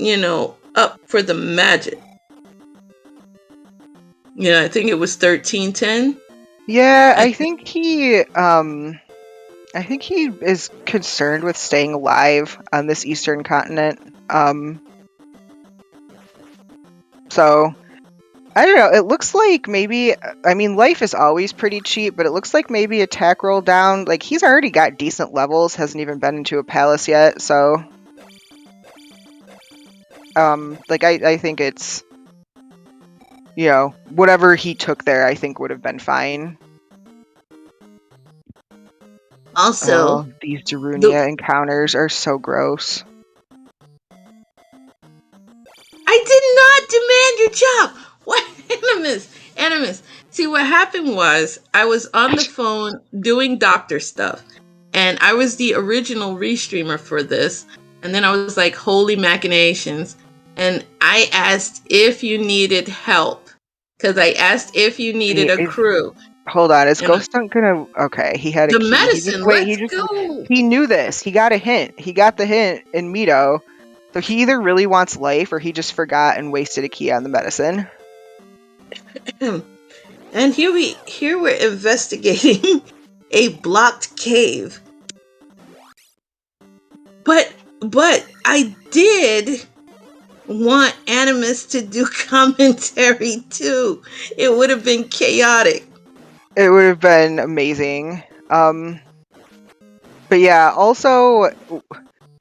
up for the magic. I think it was 1310. Yeah, I think he is concerned with staying alive on this eastern continent. So I don't know. It looks like maybe, life is always pretty cheap, but it looks like maybe attack roll down. Like, he's already got decent levels, hasn't even been into a palace yet, so I think it's, whatever he took there, I think would have been fine. Also, these Darunia encounters are so gross. I did not demand your job. What? Animus. See, what happened was I was on the phone doing doctor stuff, and I was the original restreamer for this. And then I was like, holy machinations. And I asked if you needed help, because I asked if you needed a crew. Hold on, is ghostdunk gonna? Okay, he had a The key. medicine. Go. He knew this. He got a hint. He got the hint in Mito. So he either really wants life, or he just forgot and wasted a key on the medicine. And here we're investigating a blocked cave. But I did want Animus to do commentary too. It would have been chaotic. It would have been amazing. But yeah, also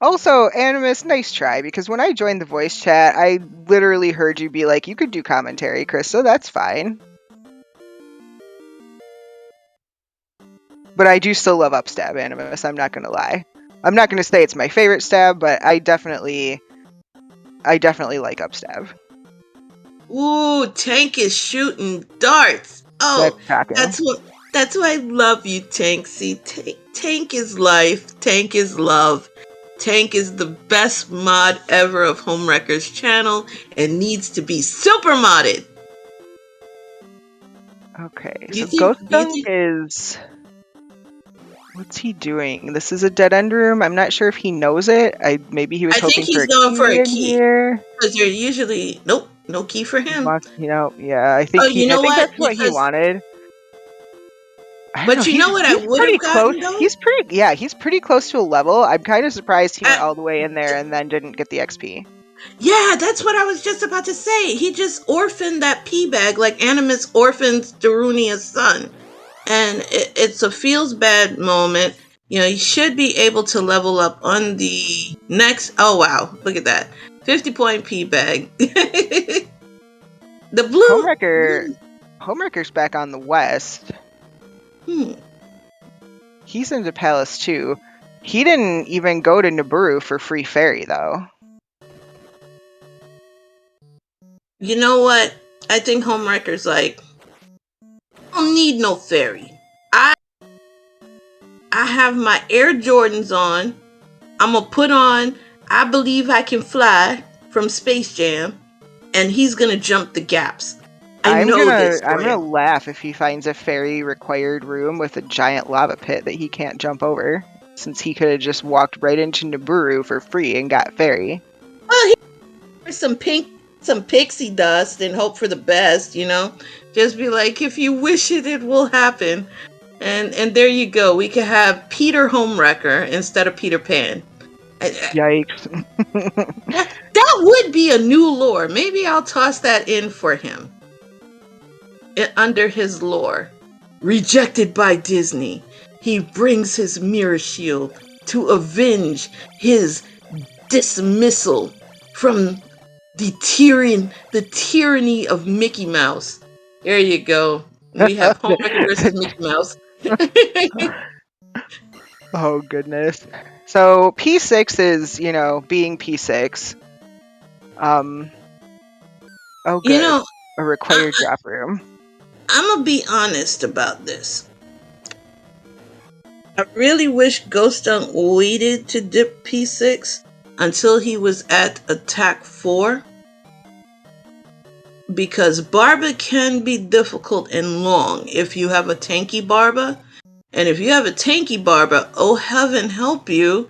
Animus, nice try, because when I joined the voice chat, I literally heard you be like, you could do commentary, Chris, so that's fine. But I do still love Upstab Animus, I'm not gonna lie. I'm not gonna say it's my favorite stab, but I definitely like Upstab. Ooh, Tank is shooting darts. Oh, that's why I love you, Tank. See, Tank is life. Tank is love. Tank is the best mod ever of Homewrecker's channel and needs to be super modded. Okay, so ghostdunk is What's he doing? This is a dead end room. I'm not sure if he knows it. Maybe he was I think hoping for he's a going for key a in key here. because you're usually no key for him. Yeah. I think Oh, you know I think what? that's what he wanted. I don't know. But you know what I He's would pretty have close. gotten though? He's pretty close to a level. I'm kind of surprised he went I- all the way in there and then didn't get the XP. Yeah, that's what I was just about to say. He just orphaned that pea bag like Animus orphans Darunia's son. And it's a feels bad moment. You know, you should be able to level up on the next. Oh, wow. Look at that. 50-point pea bag. The blue. Homewrecker's back on the west. He's in the palace too. He didn't even go to Nabooru for free ferry though. You know what? I think Homewrecker's like, I don't need no ferry. I have my Air Jordans on. I'm gonna put on I Believe I Can Fly from Space Jam, and he's gonna jump the gaps. I know this for I'm gonna him. laugh if he finds a ferry required room with a giant lava pit that he can't jump over, since he could have just walked right into Nabooru for free and got ferry. Well, he some pixie dust and hope for the best, you know. Just be like, if you wish it, it will happen. And there you go. We could have Peter Homewrecker instead of Peter Pan. Yikes. That would be a new lore. Maybe I'll toss that in for him. Under his lore. Rejected by Disney, he brings his mirror shield to avenge his dismissal from the tyranny of Mickey Mouse. There you go. We have Homewrecker versus Mickey Mouse. Oh goodness. So P6 is, being P6. Oh good. You know, A required drop room. I'm gonna be honest about this. I really wish ghostdunk waited to dip P6 until he was at attack 4. Because Barba can be difficult and long if you have a tanky Barba. And if you have a tanky Barba, oh heaven help you,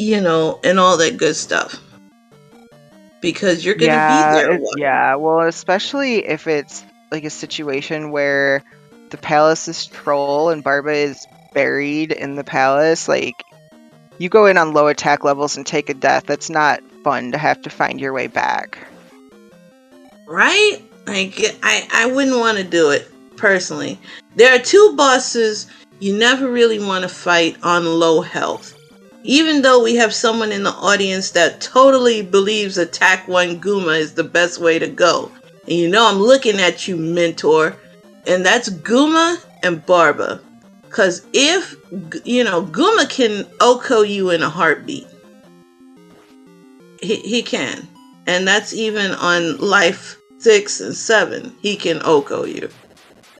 and all that good stuff. Because you're going to be there a while. Yeah, well, especially if it's like a situation where the palace is troll and Barba is buried in the palace, like, you go in on low attack levels and take a death. That's not fun to have to find your way back. Right? Like, I wouldn't want to do it, personally. There are 2 bosses you never really want to fight on low health. Even though we have someone in the audience that totally believes attack 1 Guma is the best way to go. And I'm looking at you, mentor. And that's Guma and Barba. Because if, Guma can Oko you in a heartbeat. He can. And that's even on life 6 and 7. He can Oko you.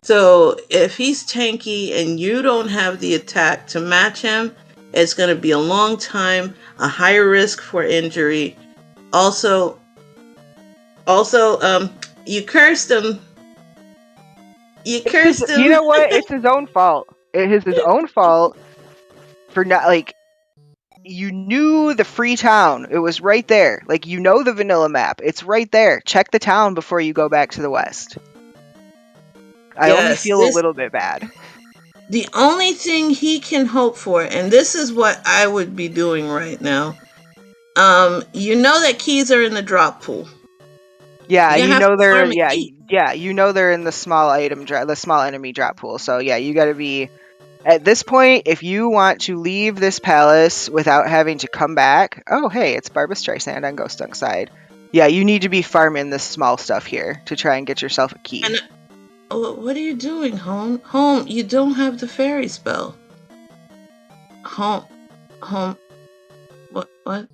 So if he's tanky and you don't have the attack to match him, it's going to be a long time, a higher risk for injury. Also, you cursed him. You cursed him. You know what? It's his own fault. It is his own fault for not, like, you knew the free town. It was right there. Like, the vanilla map. It's right there. Check the town before you go back to the west. I only feel a little bit bad. The only thing he can hope for, and this is what I would be doing right now, that keys are in the drop pool. Yeah, they're they're in the small enemy drop pool. So yeah, you got to be at this point, if you want to leave this palace without having to come back. Oh, hey, it's Barba Streisand on Ghostdunk's side. Yeah, you need to be farming this small stuff here to try and get yourself a key. And what are you doing, Home? Home, you don't have the fairy spell. Home. What?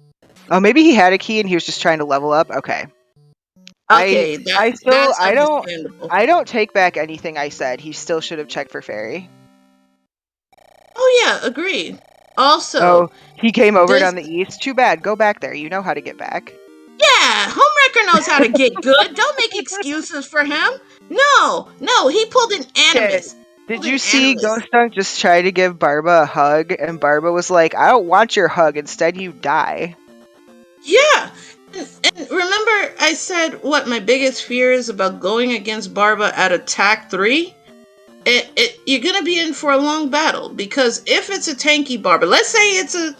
Oh, maybe he had a key and he was just trying to level up. Okay. Okay, that's understandable. I don't take back anything I said. He still should have checked for fairy. Oh yeah, agreed. Also, oh, he came over on the east. Too bad. Go back there. You know how to get back. Yeah, Homewrecker knows how to get good. Don't make excuses for him. No, he pulled an Animus. Did Even you see Animus. Ghostdunk just try to give Barba a hug, and Barba was like, "I don't want your hug. Instead, you die." Yeah. And remember, I said what my biggest fear is about going against Barba at attack 3? You're gonna be in for a long battle, because if it's a tanky Barba, let's say it's a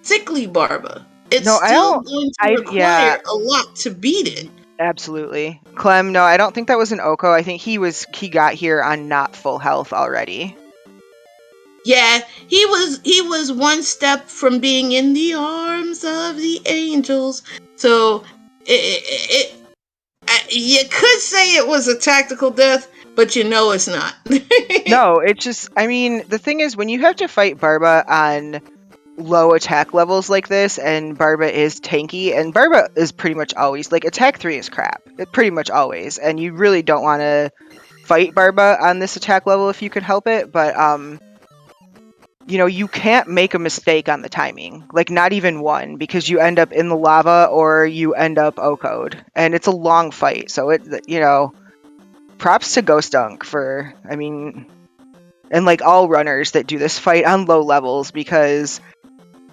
sickly Barba, it's No, I still don't. going to Yeah, require a lot to beat it. absolutely. Clem, no, I don't think that was an Oko. I think he got here on not full health already. Yeah, he was one step from being in the arms of the angels. So you could say it was a tactical death, but it's not. No, it's just, I mean, the thing is, when you have to fight Barba on low attack levels like this, and Barba is tanky, and Barba is pretty much always, like, attack 3 is crap. Pretty much always. And you really don't want to fight Barba on this attack level if you could help it, but, you can't make a mistake on the timing. Like, not even one, because you end up in the lava or you end up Oko'd. And it's a long fight, so props to Ghostdunk for, and like all runners that do this fight on low levels, because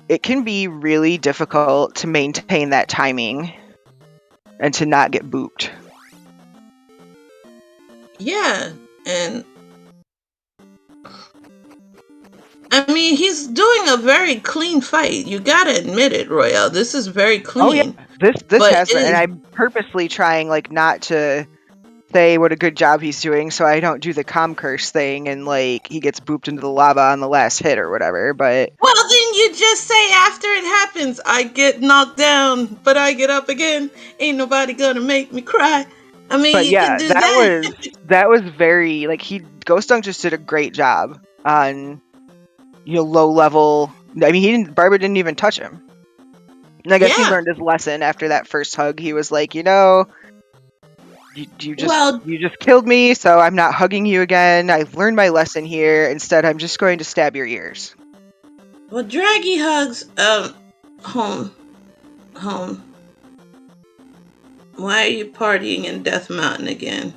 it can be really difficult to maintain that timing and to not get booped. Yeah, and I mean, he's doing a very clean fight. You gotta admit it, Royale. This is very clean. Oh yeah, this But has it been, and is- I'm purposely trying like not to say what a good job he's doing, so I don't do the calm curse thing and like he gets booped into the lava on the last hit or whatever. But Well, then you just say after it happens, I get knocked down, but I get up again. Ain't nobody gonna make me cry. I mean, you yeah, can do that. that was very like Ghostdunk just did a great job on low level. I mean, Barba didn't even touch him. And I guess he Yeah. learned his lesson after that first hug. He was like, you just killed me, so I'm not hugging you again. I've learned my lesson here. Instead, I'm just going to stab your ears. Well, Draggy hugs, home. Why are you partying in Death Mountain again?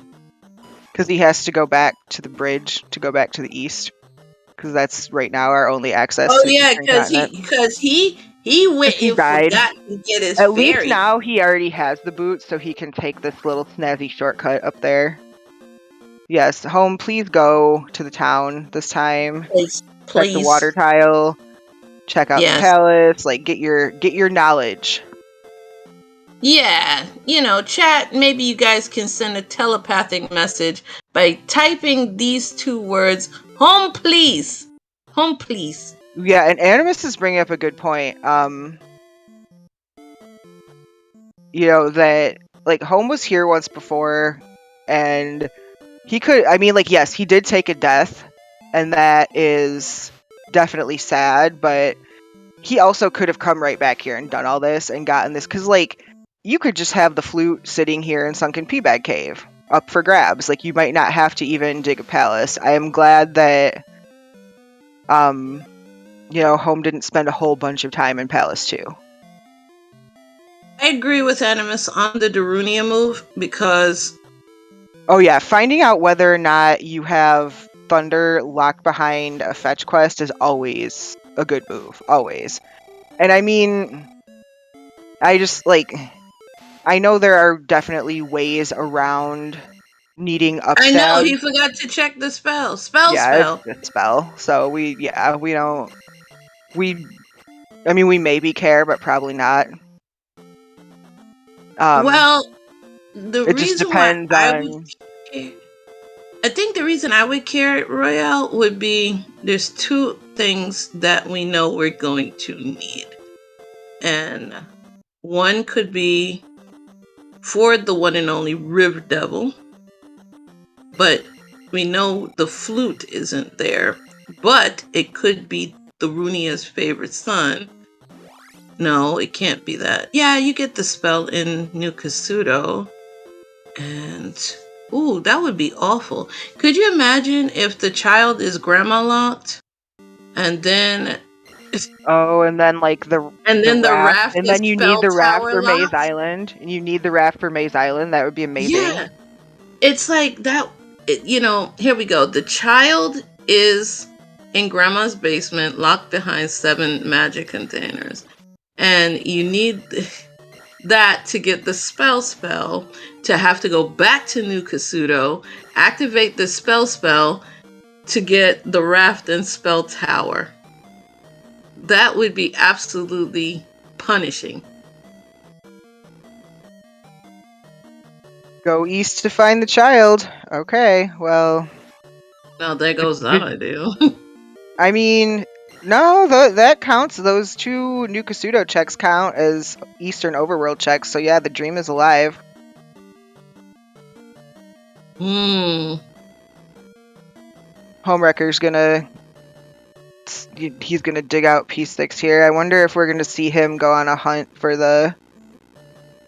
Because he has to go back to the bridge to go back to the east. Because that's right now our only access to the Eastern Continent. because he went He and died. forgot to get his At fairy. least now he already has the boots, so he can take this little snazzy shortcut up there. Yes, home, please go to the town this time. Please. Check the water tile. Check out the palace. Like, get your knowledge. Yeah, chat, maybe you guys can send a telepathic message by typing these 2 words, home please. Home please. Yeah, and Animus is bringing up a good point. That, like, home was here once before, and he could, yes, he did take a death, and that is definitely sad, but he also could have come right back here and done all this and gotten this, because, like, you could just have the flute sitting here in Sunken Peabag Cave, up for grabs. Like, you might not have to even dig a palace. I am glad that, home didn't spend a whole bunch of time in Palace 2. I agree with Animus on the Darunia move, because... Oh yeah, finding out whether or not you have Thunder locked behind a fetch quest is always a good move. Always. And I mean, I know there are definitely ways around needing upstab. I know, he forgot to check the spell. Spell. It's a spell. So we maybe care, but probably not. Well, the it reason just depends why I think the reason I would care, Royale, would be there's 2 things that we know we're going to need. And one could be for the one and only River Devil. But we know the flute isn't there. But it could be Darunia's favorite son. No, it can't be that. Yeah, you get the spell in New Kasuto. And... ooh, that would be awful. Could you imagine if the child is grandma locked? And then... oh, and then like the raft, and then you need the raft for Maze Island, and you need the raft for Maze Island. That would be amazing. Yeah, it's like that. here we go. The child is in grandma's basement, locked behind 7 magic containers. And you need that to get the spell to have to go back to New Kasuto, activate the spell to get the raft and spell tower. That would be absolutely punishing. Go east to find the child. Okay, well. Now there goes that idea. I mean, no, that counts. Those 2 New Kasuto checks count as Eastern Overworld checks. So yeah, the dream is alive. Homewrecker's he's gonna dig out P6 here. I wonder if we're gonna see him go on a hunt for the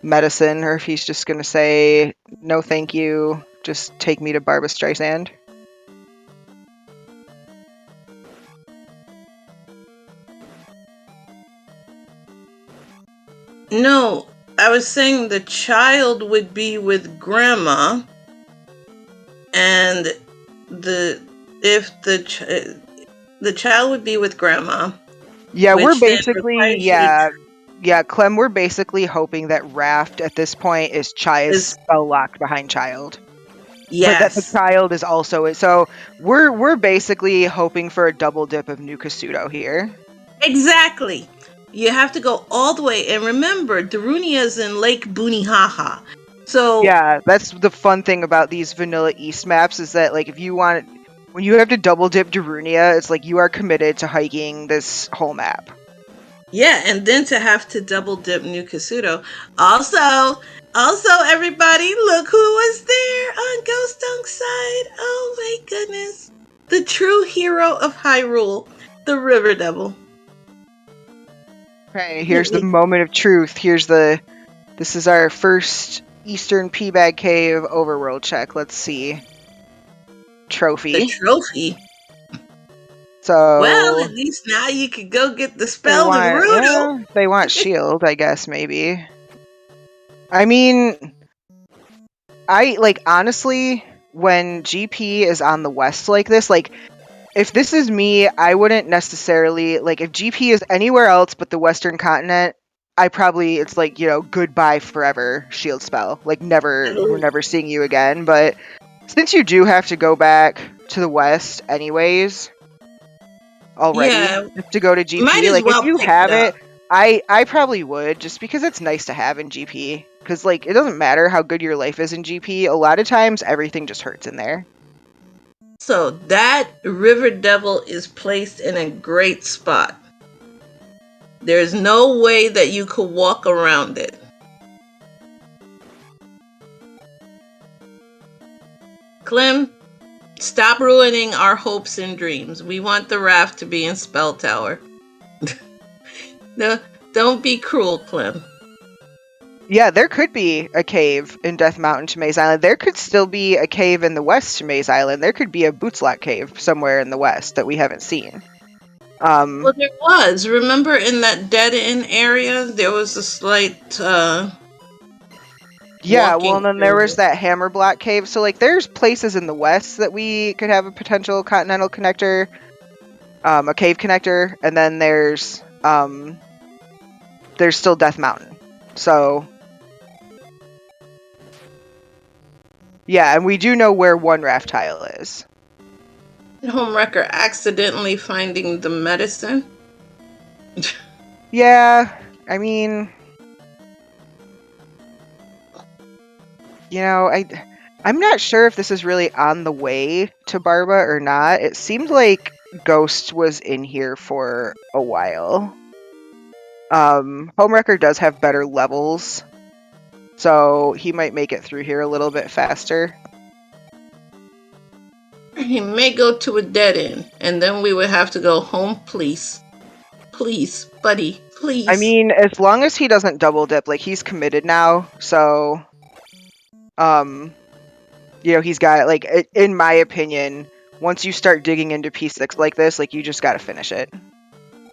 medicine, or if he's just gonna say, no thank you, just take me to Barbra Streisand. No, I was saying the child would be with grandma, and the child would be with grandma. Yeah, we're basically Clem, we're basically hoping that Raft at this point is spell locked behind child. Yes. But that the child is also so we're basically hoping for a double dip of New Kasuto here. Exactly. You have to go all the way, and remember, Darunia's in Lake Bunihaha. So yeah, that's the fun thing about these vanilla East maps is that like if you want, when you have to double dip Darunia, it's like you are committed to hiking this whole map. Yeah, and then to have to double dip New Kasuto. Also, everybody, look who was there on ghostdunk's side. Oh my goodness. The true hero of Hyrule, the River Devil. Okay, here's the moment of truth. This is our first Eastern P-Bag Cave overworld check. Let's see. Trophy. The trophy. So, well, at least now you could go get the spell with Rudo. Yeah, they want shield, I guess, maybe. I mean, honestly, when GP is on the west like this, like, if this is me, I wouldn't necessarily, like, if GP is anywhere else but the Western continent, it's like, goodbye forever shield spell. Like, we're never seeing you again. But since you do have to go back to the west anyways, already, just to go to GP, like, if you have it, I probably would, just because it's nice to have in GP. Because, like, it doesn't matter how good your life is in GP, a lot of times everything just hurts in there. So that River Devil is placed in a great spot. There's no way that you could walk around it. Clem, stop ruining our hopes and dreams. We want the raft to be in Spell Tower. No, don't be cruel, Clem. Yeah, there could be a cave in Death Mountain to Maze Island. There could still be a cave in the west to Maze Island. There could be a Bootslot cave somewhere in the west that we haven't seen. Well, there was. Remember in that dead-end area, there was a slight... yeah, well, and then there was that Hammer Block cave. So, like, there's places in the west that we could have a potential continental connector, a cave connector, and then there's still Death Mountain. So... yeah, and we do know where one raft tile is. Homewrecker accidentally finding the medicine. Yeah, I mean, I'm not sure if this is really on the way to Barbra or not. It seemed like Ghost was in here for a while. Homewrecker does have better levels, so he might make it through here a little bit faster. He may go to a dead end, and then we would have to go home, please. Please, buddy, please. I mean, as long as he doesn't double dip, like, he's committed now, so... he's got, like, in my opinion, once you start digging into P6 like this, like, you just gotta finish it.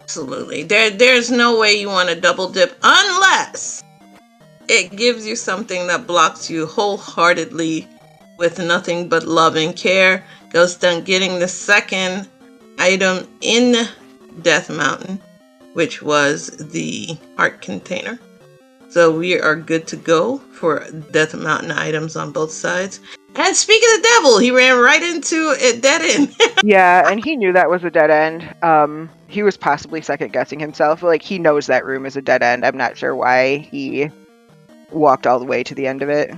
Absolutely. There's no way you want to double dip unless it gives you something that blocks you wholeheartedly with nothing but love and care. Ghostdunk getting the second item in Death Mountain, which was the heart container. So we are good to go for Death Mountain items on both sides. And speaking of the devil, he ran right into a dead end. Yeah, and he knew that was a dead end. He was possibly second guessing himself. Like, he knows that room is a dead end. I'm not sure why he walked all the way to the end of it.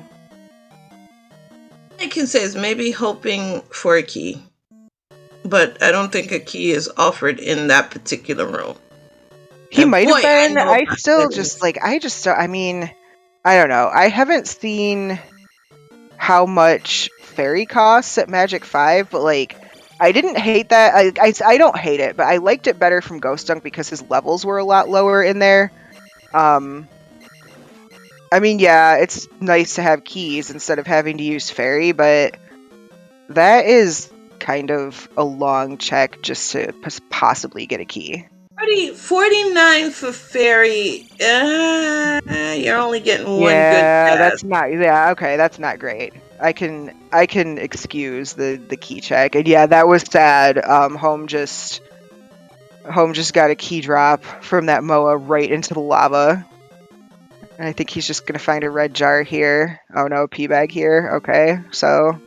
I can say is maybe hoping for a key, but I don't think a key is offered in that particular room. He And might have boy, I been. know I about still that just, is. like, I mean, I don't know. I haven't seen how much fairy costs at Magic 5, but, like, I didn't hate that. I don't hate it, but I liked it better from Ghostdunk because his levels were a lot lower in there. I mean, yeah, it's nice to have keys instead of having to use fairy, but that is kind of a long check just to possibly get a key. 49 for fairy. You're only getting one good Yeah, pass. that's not. Yeah, okay, that's not great. I can excuse the key check, and yeah, that was sad. Home just got a key drop from that Moa right into the lava. And I think he's just gonna find a red jar here. Oh no, a pea bag here. Okay, so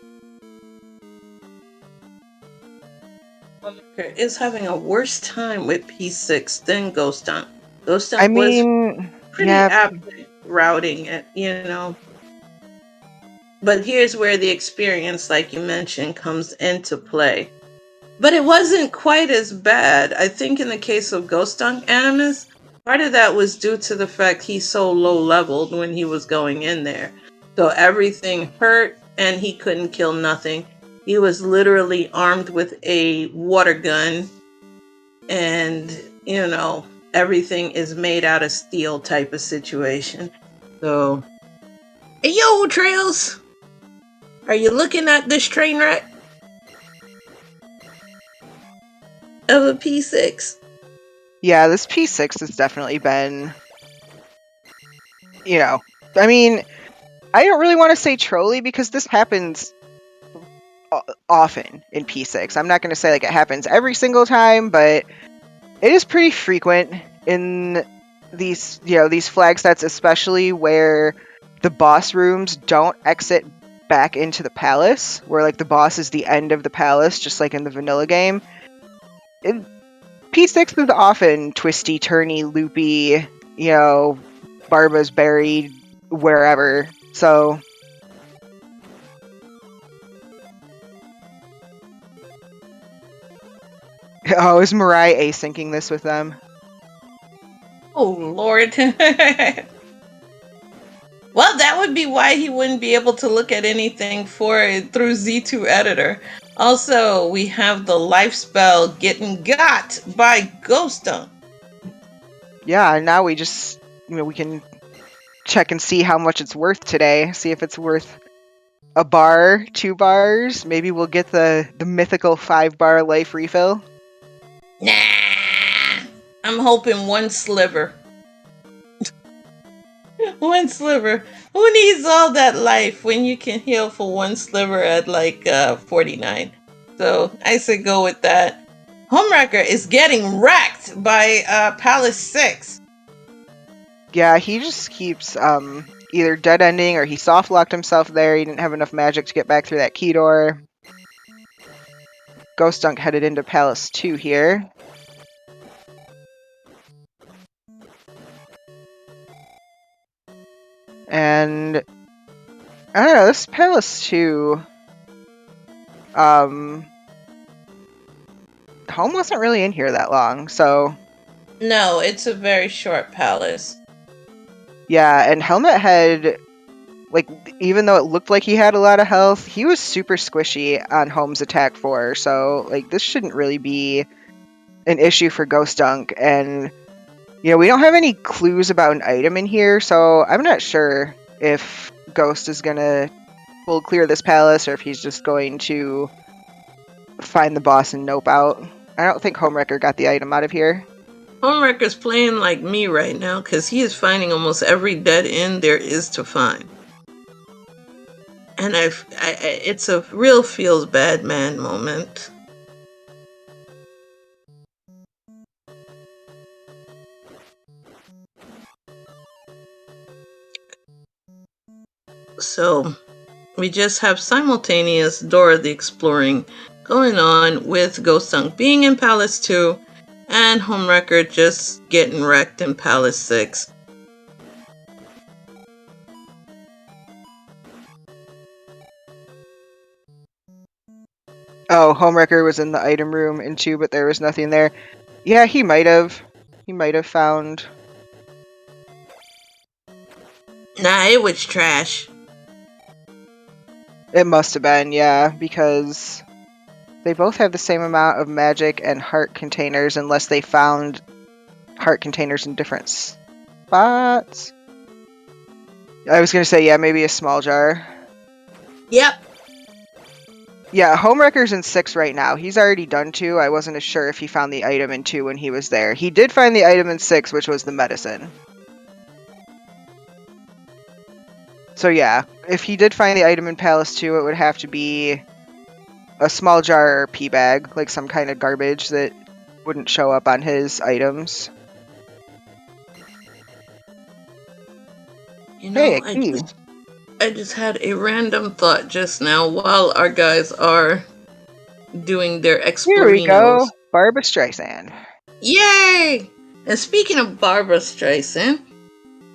Homewrecker is having a worse time with P6 than Ghostdunk. I Ghostdunk was mean, pretty yeah, apt at routing it, you know. But here's where the experience, like you mentioned, comes into play. But it wasn't quite as bad. I think in the case of Ghostdunk Animus, part of that was due to the fact he's so low leveled when he was going in there. So everything hurt and he couldn't kill nothing. He was literally armed with a water gun and, you know, everything is made out of steel type of situation. So, hey, yo, Trails, are you looking at this train wreck of a P6? yeah, this P6 has definitely been, you know, I mean, I don't really want to say trolly because this happens often in P6. I'm not going to say like it happens every single time, but it is pretty frequent in these, these flag sets, especially where the boss rooms don't exit back into the palace, where like the boss is the end of the palace, just like in the vanilla game. P6 is often twisty, turny, loopy, Barba's buried wherever. So oh, is Mirai asyncing this with them? Oh, Lord. Well, that would be why he wouldn't be able to look at anything through Z2 Editor. Also, we have the life spell getting got by Ghostdunk. Yeah, now we just, we can check and see how much it's worth today. See if it's worth a bar, 2 bars. Maybe we'll get the mythical 5-bar life refill. Nah, I'm hoping one sliver. One sliver. Who needs all that life when you can heal for one sliver at like 49? So I say go with that. Homewrecker is getting wrecked by Palace 6. Yeah, he just keeps either dead ending or he soft locked himself there. He didn't have enough magic to get back through that key door. Ghostdunk headed into Palace 2 here. And I don't know, this Palace 2, Home wasn't really in here that long, so No, it's a very short palace. yeah, and Helmet had, like, even though it looked like he had a lot of health, he was super squishy on Home's attack 4, so, like, this shouldn't really be an issue for Ghostdunk, and, we don't have any clues about an item in here, so I'm not sure if Ghost is gonna full clear this palace, or if he's just going to find the boss and nope out. I don't think Homewrecker got the item out of here. Homewrecker's playing like me right now because he is finding almost every dead end there is to find. and it's a real feels bad man moment. So we just have simultaneous Dora the Exploring going on with ghostdunk being in Palace 2 and homewrecker just getting wrecked in Palace 6. Oh, homewrecker was in the item room in 2, but there was nothing there. Yeah, he might have. He might have found. Nah, it was trash. It must have been, yeah, because they both have the same amount of magic and heart containers, unless they found heart containers in different spots. I was gonna say, yeah, maybe a small jar. Yep. Yeah, homewrecker's in 6 right now. He's already done 2. I wasn't as sure if he found the item in 2 when he was there. He did find the item in 6, which was the medicine. So yeah, if he did find the item in Palace 2, it would have to be a small jar or pea bag, like some kind of garbage that wouldn't show up on his items. You know, Hey, a key. I just had a random thought just now while our guys are doing their explorinos. Here we go, Barbra Streisand. Yay! And speaking of Barbra Streisand,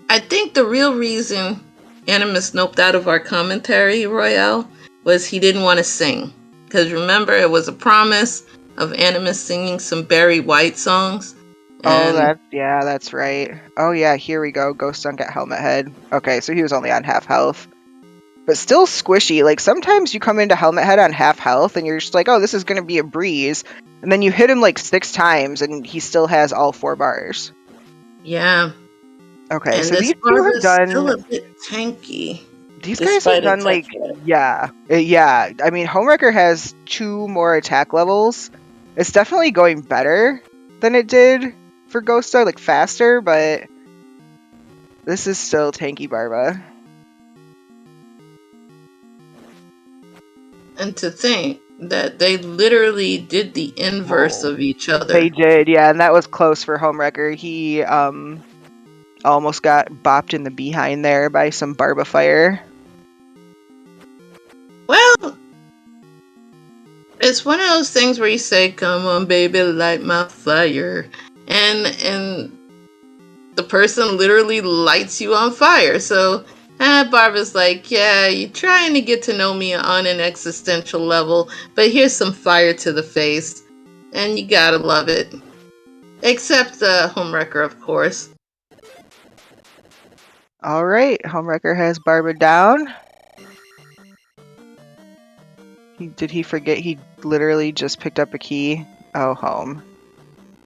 I think the real reason Animus noped out of our commentary royale was he didn't want to sing. Because remember, it was a promise of Animus singing some Barry White songs. That's right. Oh yeah, here we go, ghostdunk at Helmet Head. Okay, so he was only on half health. But still squishy. Like, sometimes you come into Helmet Head on half health and you're just like, oh, this is going to be a breeze. And then you hit him like 6 times and he still has all 4 bars. Yeah. Okay, and so these two have done. Still a bit tanky. These guys have done like, yeah. I mean, homewrecker has 2 more attack levels. It's definitely going better than it did for ghostdunk, like faster, but this is still tanky Barbra. And to think that they literally did the inverse of each other. They did, yeah, and that was close for homewrecker. He almost got bopped in the behind there by some Barbra fire. Well, it's one of those things where you say, "Come on, baby, light my fire," and the person literally lights you on fire. So Barbara's like, "Yeah, you're trying to get to know me on an existential level, but here's some fire to the face, and you gotta love it." Except the homewrecker, of course. All right, homewrecker has Barbara down. Did he forget he literally just picked up a key? Oh, home.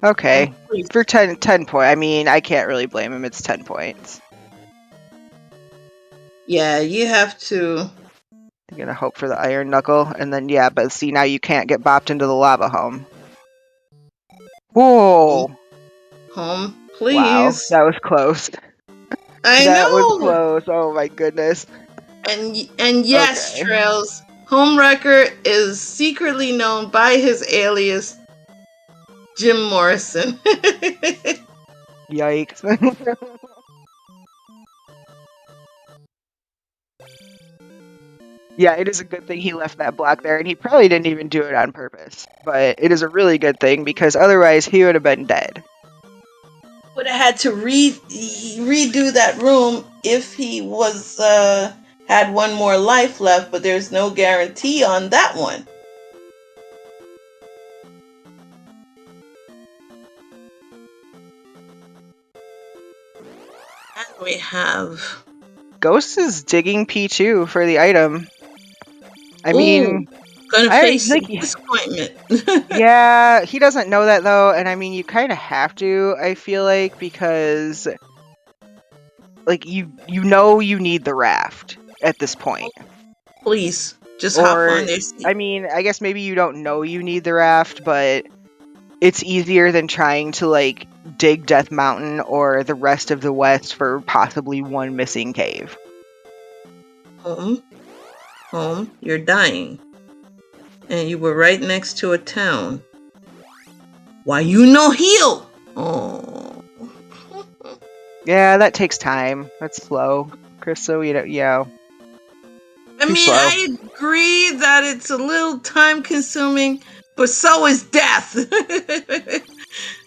Okay. For 10 points. I mean, I can't really blame him. It's 10 points. Yeah, you have to. You're gonna hope for the iron knuckle, and then, yeah, but see, now you can't get bopped into the lava home. Whoa! Home, please. Wow, that was close. That was close. Oh my goodness. And yes, okay. Trails. Homewrecker is secretly known by his alias, Jim Morrison. Yikes. Yeah, it is a good thing he left that block there, and he probably didn't even do it on purpose. But it is a really good thing, because otherwise he would have been dead. Would have had to redo that room if he was had one more life left, but there's no guarantee on that one. And we have Ghost is digging P2 for the item. I mean, gonna face disappointment. Yeah, he doesn't know that though, and I mean, you kind of have to, I feel like, because like you know you need the raft at this point. Please, just hop on this. I mean, I guess maybe you don't know you need the raft, but it's easier than trying to like dig Death Mountain or the rest of the West for possibly one missing cave. Home, you're dying. And you were right next to a town. Why you no heal? Oh. Yeah, that takes time. That's slow, Krista. Yeah. I Too mean, slow. I agree that it's a little time consuming, but so is death.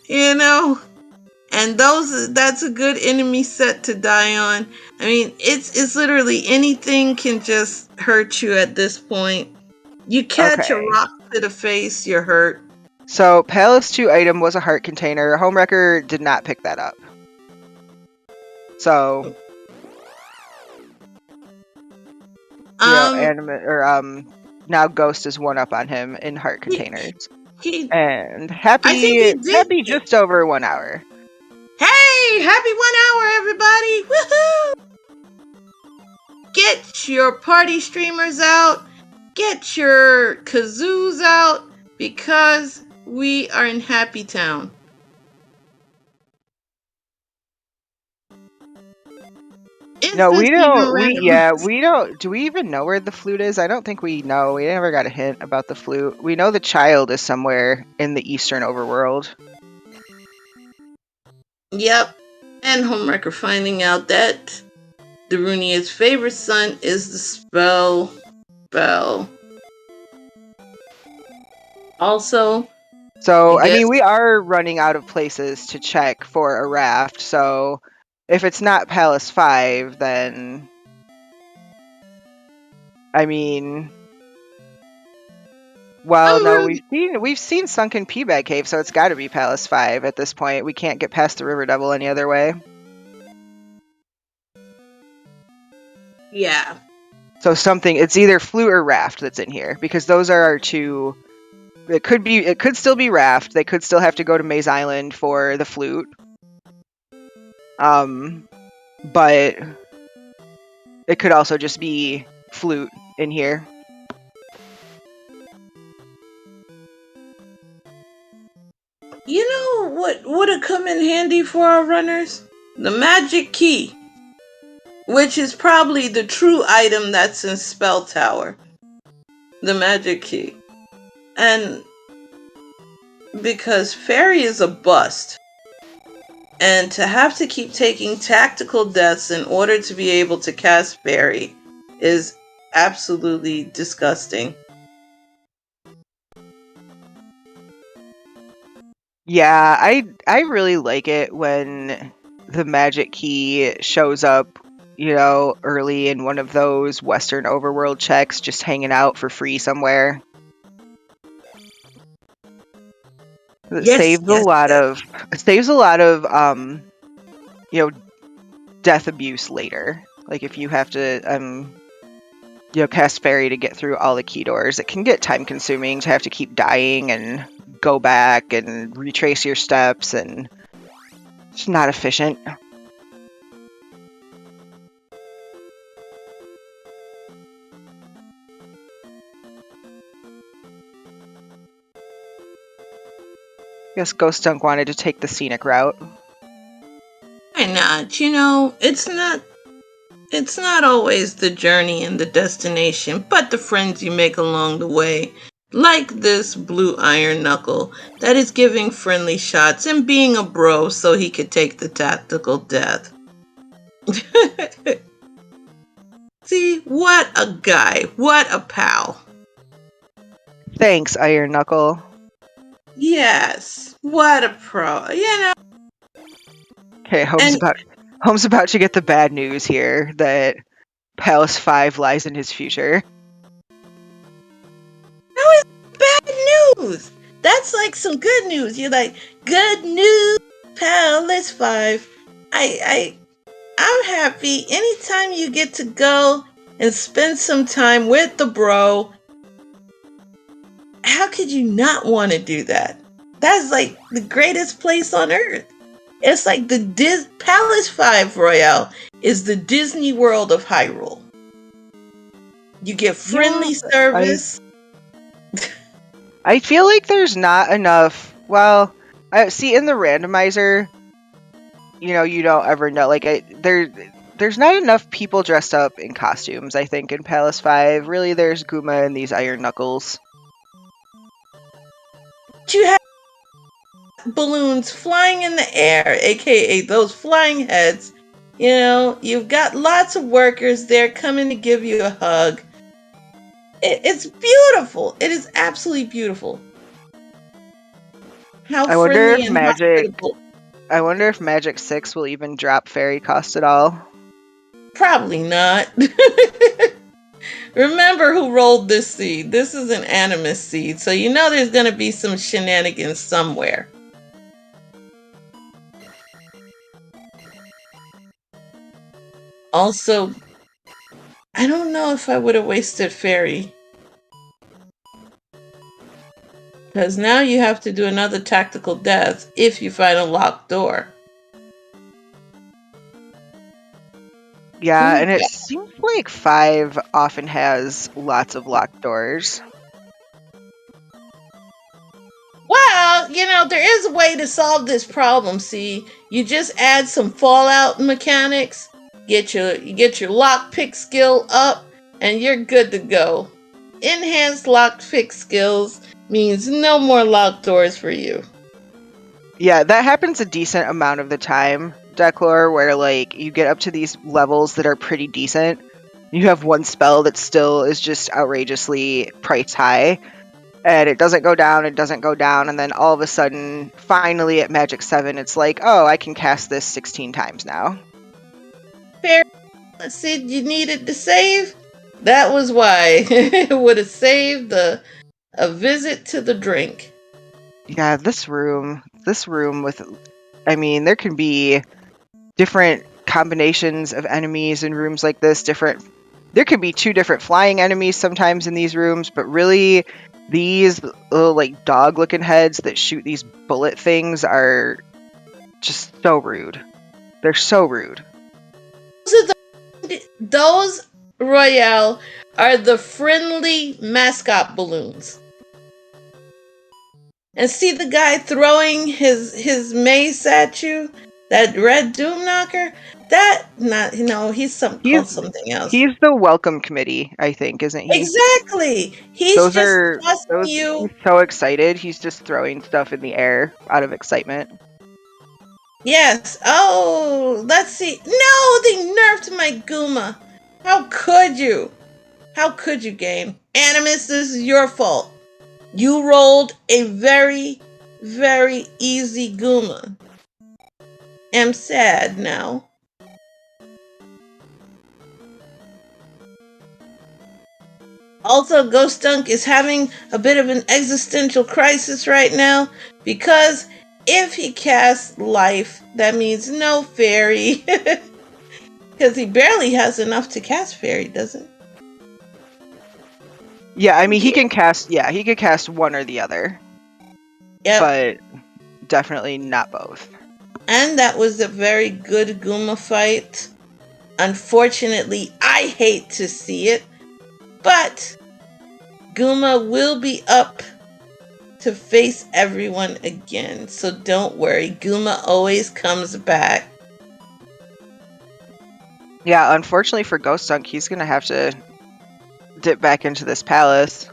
You know? And that's a good enemy set to die on. I mean, it's literally anything can just hurt you at this point. You catch a Okay. rock to the face, you're hurt. So, Palace 2 item was a heart container. Homewrecker did not pick that up. So, now Ghost is one up on him in heart containers. And I think he did. happy just over 1 hour. Hey, happy 1 hour, everybody! Woohoo! Get your party streamers out. Get your kazoos out because we are in Happy Town. No, we don't. Do we even know where the flute is? I don't think we know. We never got a hint about the flute. We know the child is somewhere in the Eastern Overworld. Yep. And Homewrecker finding out that Darunia's favorite son is the spell bell. Also, so I mean, we are running out of places to check for a raft. So if it's not Palace 5, then I mean, well, no, we've seen Sunken Peabag Cave, so it's got to be Palace 5 at this point. We can't get past the River Devil any other way. Yeah. So it's either flute or raft that's in here, because those are our two. It could still be raft. They could still have to go to Maze Island for the flute. But it could also just be flute in here. You know what would have come in handy for our runners? The magic key, which is probably the true item that's in Spell Tower. The magic key. And because Fairy is a bust, and to have to keep taking tactical deaths in order to be able to cast Fairy is absolutely disgusting. Yeah, I really like it when the magic key shows up, early in one of those Western Overworld checks, just hanging out for free somewhere. It saves a lot of death abuse later. Like if you have to cast Fairy to get through all the key doors, it can get time consuming to have to keep dying and go back and retrace your steps, and it's not efficient. I guess ghostdunk wanted to take the scenic route. Why not? It's not always the journey and the destination, but the friends you make along the way. Like this blue iron knuckle that is giving friendly shots and being a bro so he could take the tactical death. See, what a guy. What a pal. Thanks, Iron Knuckle. Yes, what a pro. Okay, Home's about to get the bad news here that Palace 5 lies in his future. How is bad news? That's like some good news. You're like, good news, Palace 5. I'm happy anytime you get to go and spend some time with the bro. How could you not want to do that? That's like the greatest place on earth. It's like the Palace 5 Royale is the Disney World of Hyrule. You get friendly service. I feel like there's not enough. Well, I see in the randomizer, you don't ever know. Like there's not enough people dressed up in costumes, I think, in Palace 5. Really, there's Guma and these Iron Knuckles. You have balloons flying in the air, aka those flying heads. You know, you've got lots of workers there coming to give you a hug. It's beautiful. It is absolutely beautiful. How I wonder friendly if and hospitable. Magic 6 will even drop fairy cost at all. Probably not. Remember who rolled this seed. This is an animus seed, so you know there's going to be some shenanigans somewhere. Also, I don't know if I would have wasted fairy. Because now you have to do another tactical death if you find a locked door. Yeah, and it seems like 5 often has lots of locked doors. Well, you know, there is a way to solve this problem, see? You just add some Fallout mechanics, get your lockpick skill up, and you're good to go. Enhanced lockpick skills means no more locked doors for you. Yeah, that happens a decent amount of the time, Declor, where like you get up to these levels that are pretty decent. You have one spell that still is just outrageously price high, and it doesn't go down, and then all of a sudden, finally at Magic 7, it's like, oh, I can cast this 16 times now. Fair. Let's see, you needed to save? That was why. It would have saved a visit to the drink. Yeah, this room with, I mean, there can be different combinations of enemies in rooms like this, there can be 2 different flying enemies sometimes in these rooms, but really these little like dog looking heads that shoot these bullet things are just so rude. They're so rude. Those Royale are the friendly mascot balloons. And see the guy throwing his mace at you? That red doom knocker? He's called something else. He's the welcome committee, I think, isn't he? Exactly. He's tossing you. He's so excited. He's just throwing stuff in the air out of excitement. Yes. Oh, let's see. No, they nerfed my Guma. How could you? How could you, game? Animus, this is your fault. You rolled a very, very easy Guma. I'm sad now. Also, ghostdunk is having a bit of an existential crisis right now because if he casts life, that means no fairy. Because he barely has enough to cast fairy, doesn't? Yeah, I mean he can cast one or the other. Yep. But definitely not both. And that was a very good Guma fight. Unfortunately, I hate to see it, but Guma will be up to face everyone again. So don't worry, Guma always comes back. Yeah, unfortunately for ghostdunk, he's gonna have to dip back into this palace.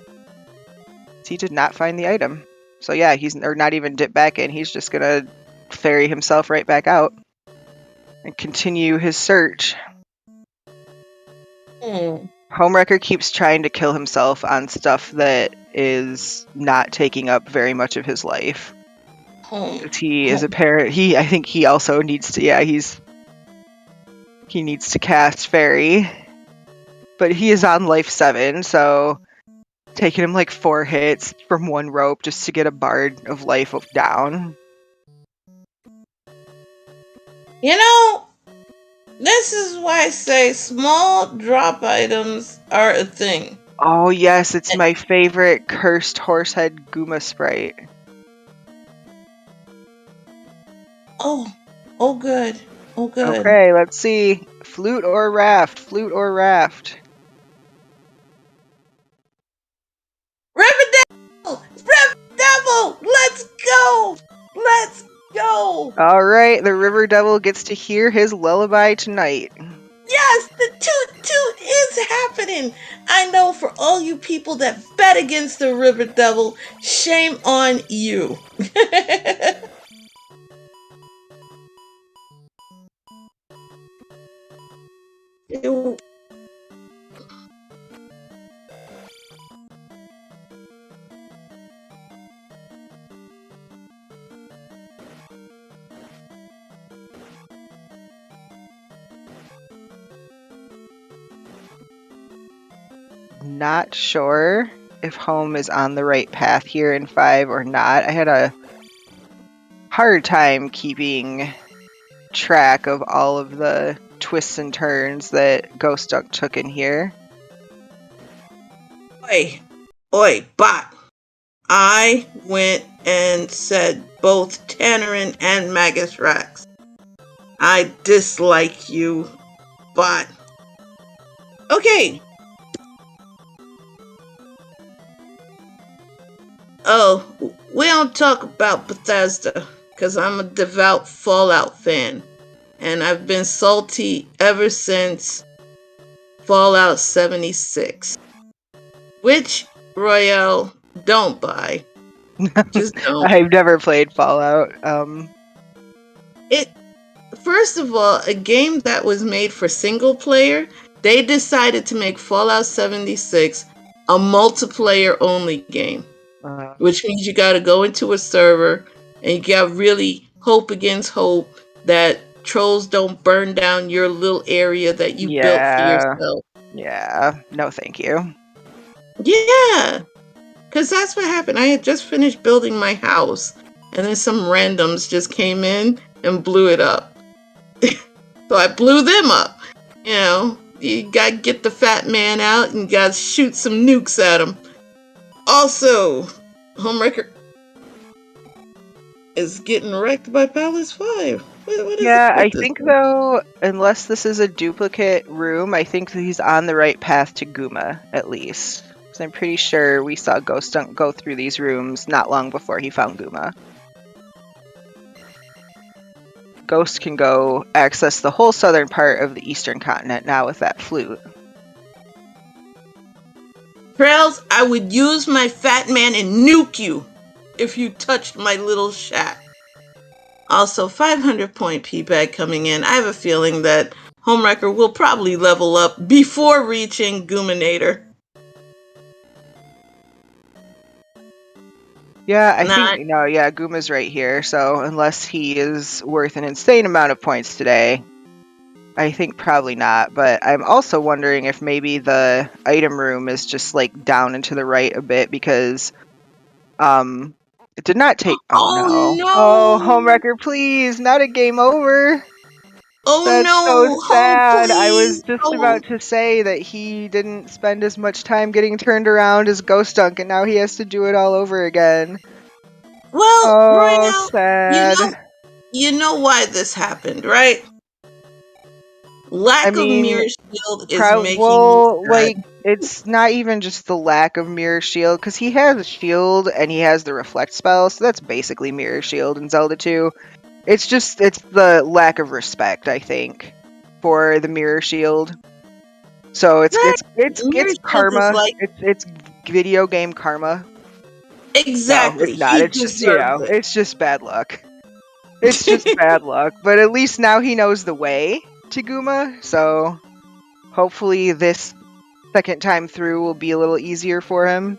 He did not find the item. So yeah, or not even dip back in, he's just gonna ferry himself right back out and continue his search. Homewrecker keeps trying to kill himself on stuff that is not taking up very much of his life. He is I think he also needs to, he needs to cast fairy. But he is on life 7, so taking him like 4 hits from one rope just to get a bard of life down. You know, this is why I say small drop items are a thing. Oh yes, it's my favorite cursed horsehead Guma sprite. Oh good. Oh good. Okay, let's see. Flute or raft? Flute or raft? River Devil! Let's go! Let's go! Alright, the River Devil gets to hear his lullaby tonight. Yes, the toot toot is happening. I know for all you people that bet against the River Devil, shame on you. Not sure if home is on the right path here in 5 or not. I had a hard time keeping track of all of the twists and turns that ghostdunk took in here. Oi, bot. I went and said both Tannerin and Magus Rex. I dislike you, bot. Okay. Oh, we don't talk about Bethesda, because I'm a devout Fallout fan. And I've been salty ever since Fallout 76. Which, Royale, don't buy. Just don't. I've never played Fallout. First of all, a game that was made for single player, they decided to make Fallout 76 a multiplayer only game. Which means you got to go into a server and you got to really hope against hope that trolls don't burn down your little area that you built for yourself. Yeah, no thank you. Yeah, because that's what happened. I had just finished building my house and then some randoms just came in and blew it up. So I blew them up. You know, you got to get the fat man out and got to shoot some nukes at him. Also, homewrecker is getting wrecked by Palace 5. What is I think though, unless this is a duplicate room, I think that he's on the right path to Guma, at least. Because I'm pretty sure we saw ghostdunk go through these rooms not long before he found Guma. Ghost can go access the whole southern part of the eastern continent now with that flute. Trails, I would use my fat man and nuke you if you touched my little shack. Also, 500 point P-Bag coming in. I have a feeling that homewrecker will probably level up before reaching Goominator. Yeah, I think, Guma's right here, so unless he is worth an insane amount of points today, I think probably not, but I'm also wondering if maybe the item room is just, like, down and to the right a bit, because, it did not take- Oh no! Oh, homewrecker, please, not a game over! Oh That's no! so sad! I was please. just about to say that he didn't spend as much time getting turned around as ghostdunk, and now he has to do it all over again. Well, Oh, sad. You know why this happened, right? Lack of mirror shield is making it's not even just the lack of mirror shield, because he has a shield and he has the reflect spell, so that's basically mirror shield in Zelda 2. It's the lack of respect, I think, for the mirror shield. So it's karma. It's video game karma. Exactly. No, it's not. It's just it's just bad luck. It's just bad luck. But at least now he knows the way to Guma, so hopefully this second time through will be a little easier for him.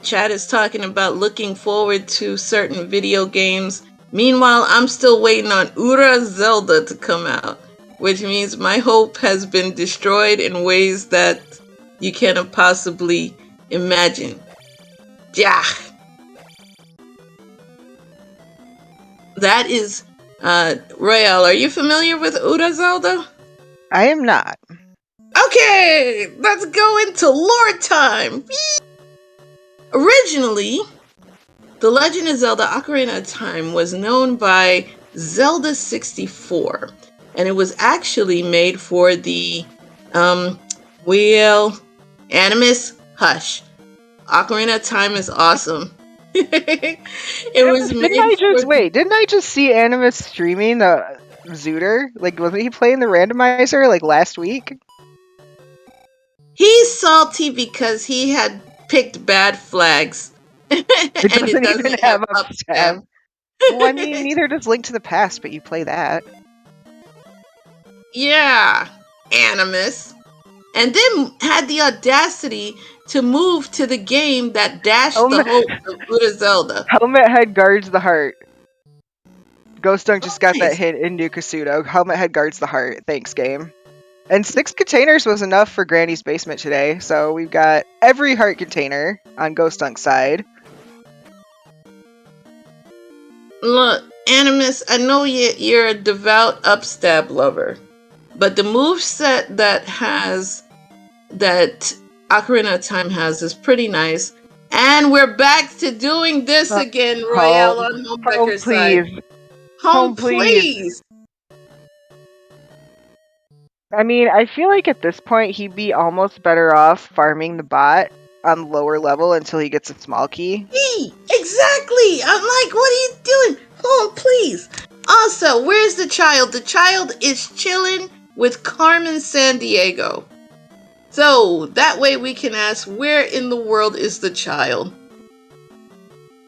Chad is talking about looking forward to certain video games. Meanwhile, I'm still waiting on Ura Zelda to come out, which means my hope has been destroyed in ways that you cannot possibly imagine. Yeah. That is, Royale, are you familiar with Ura Zelda? I am not. Okay, let's go into lore time. Originally, The Legend of Zelda Ocarina of Time was known by Zelda 64, and it was actually made for the Animus Hush. Ocarina of Time is awesome. Didn't I just see Animus streaming Zooter? Like, wasn't he playing the randomizer like last week? He's salty because he had picked bad flags. And it Doesn't even doesn't have have upstep. Well, I mean, neither does Link to the Past, but you play that. Yeah, Animus. And then had the audacity to move to the game that dashed the hopes of Buddha Zelda. Helmet Head guards the heart. Ghostdunk just got that Nice. hit into Kasuto. Helmet Head guards the heart. Thanks, game. And 6 containers was enough for Granny's basement today, so we've got every heart container on Ghostdunk's side. Look, Animus, I know you're a devout upstab lover, but the move set that Ocarina of Time has is pretty nice. And we're back to doing this again, Royale on Homewrecker's side. Home, please. I mean, I feel like at this point he'd be almost better off farming the bot on lower level until he gets a small key. Exactly. I'm like, what are you doing? Home, please. Also, where's the child? The child is chilling with Carmen Sandiego. So that way we can ask, where in the world is the child?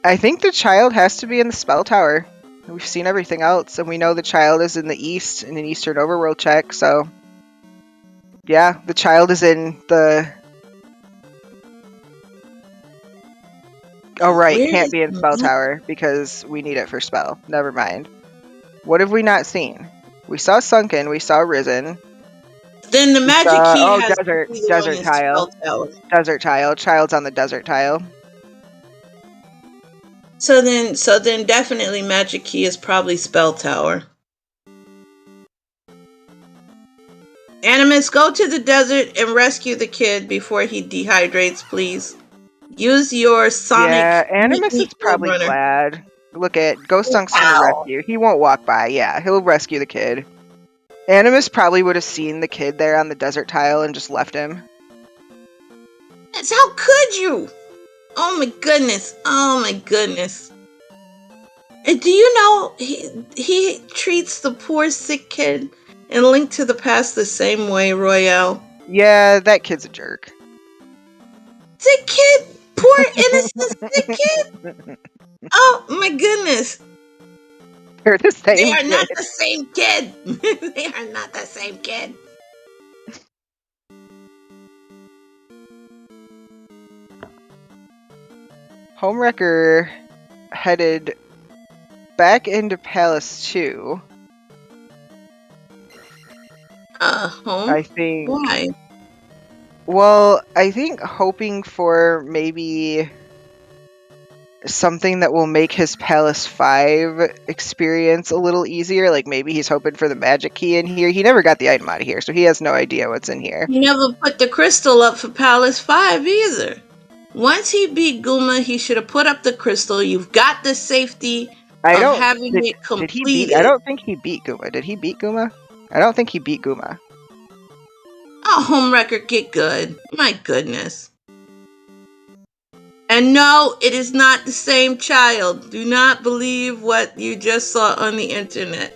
I think the child has to be in the spell tower. We've seen everything else, and we know the child is in the east in an eastern overworld check, so yeah, the child is in the... Oh right, can't be in spell tower because we need it for spell. Never mind. What have we not seen? We saw Sunken, we saw Risen. Then the magic key has desert tile. Desert tile. Child's on the desert tile. So then definitely magic key is probably spell tower. Animus, go to the desert and rescue the kid before he dehydrates, please. Use your sonic. Yeah, Animus is probably glad. Look at Ghostdunk's gonna rescue. He won't walk by. Yeah, he'll rescue the kid. Animus probably would have seen the kid there on the desert tile and just left him. How could you? Oh my goodness. Oh my goodness. And do you know he treats the poor sick kid in Link to the Past the same way, Royale? Yeah, that kid's a jerk. Sick kid? Poor innocent sick kid? Oh my goodness. They're the same They are kid. not the same kid. They are not the same kid. Homewrecker headed back into Palace 2. Home? I think. Why? Well, I think hoping for maybe something that will make his Palace 5 experience a little easier. Like maybe he's hoping for the magic key in here. He never got the item out of here, so he has no idea what's in here. He never put the crystal up for Palace 5 either. Once he beat Guma, he should have put up the crystal. You've got the safety of having it completed. I don't think he beat Guma. Did he beat Guma? I don't think he beat Guma. Oh, Homewrecker, get good. My goodness. And no, it is not the same child. Do not believe what you just saw on the internet.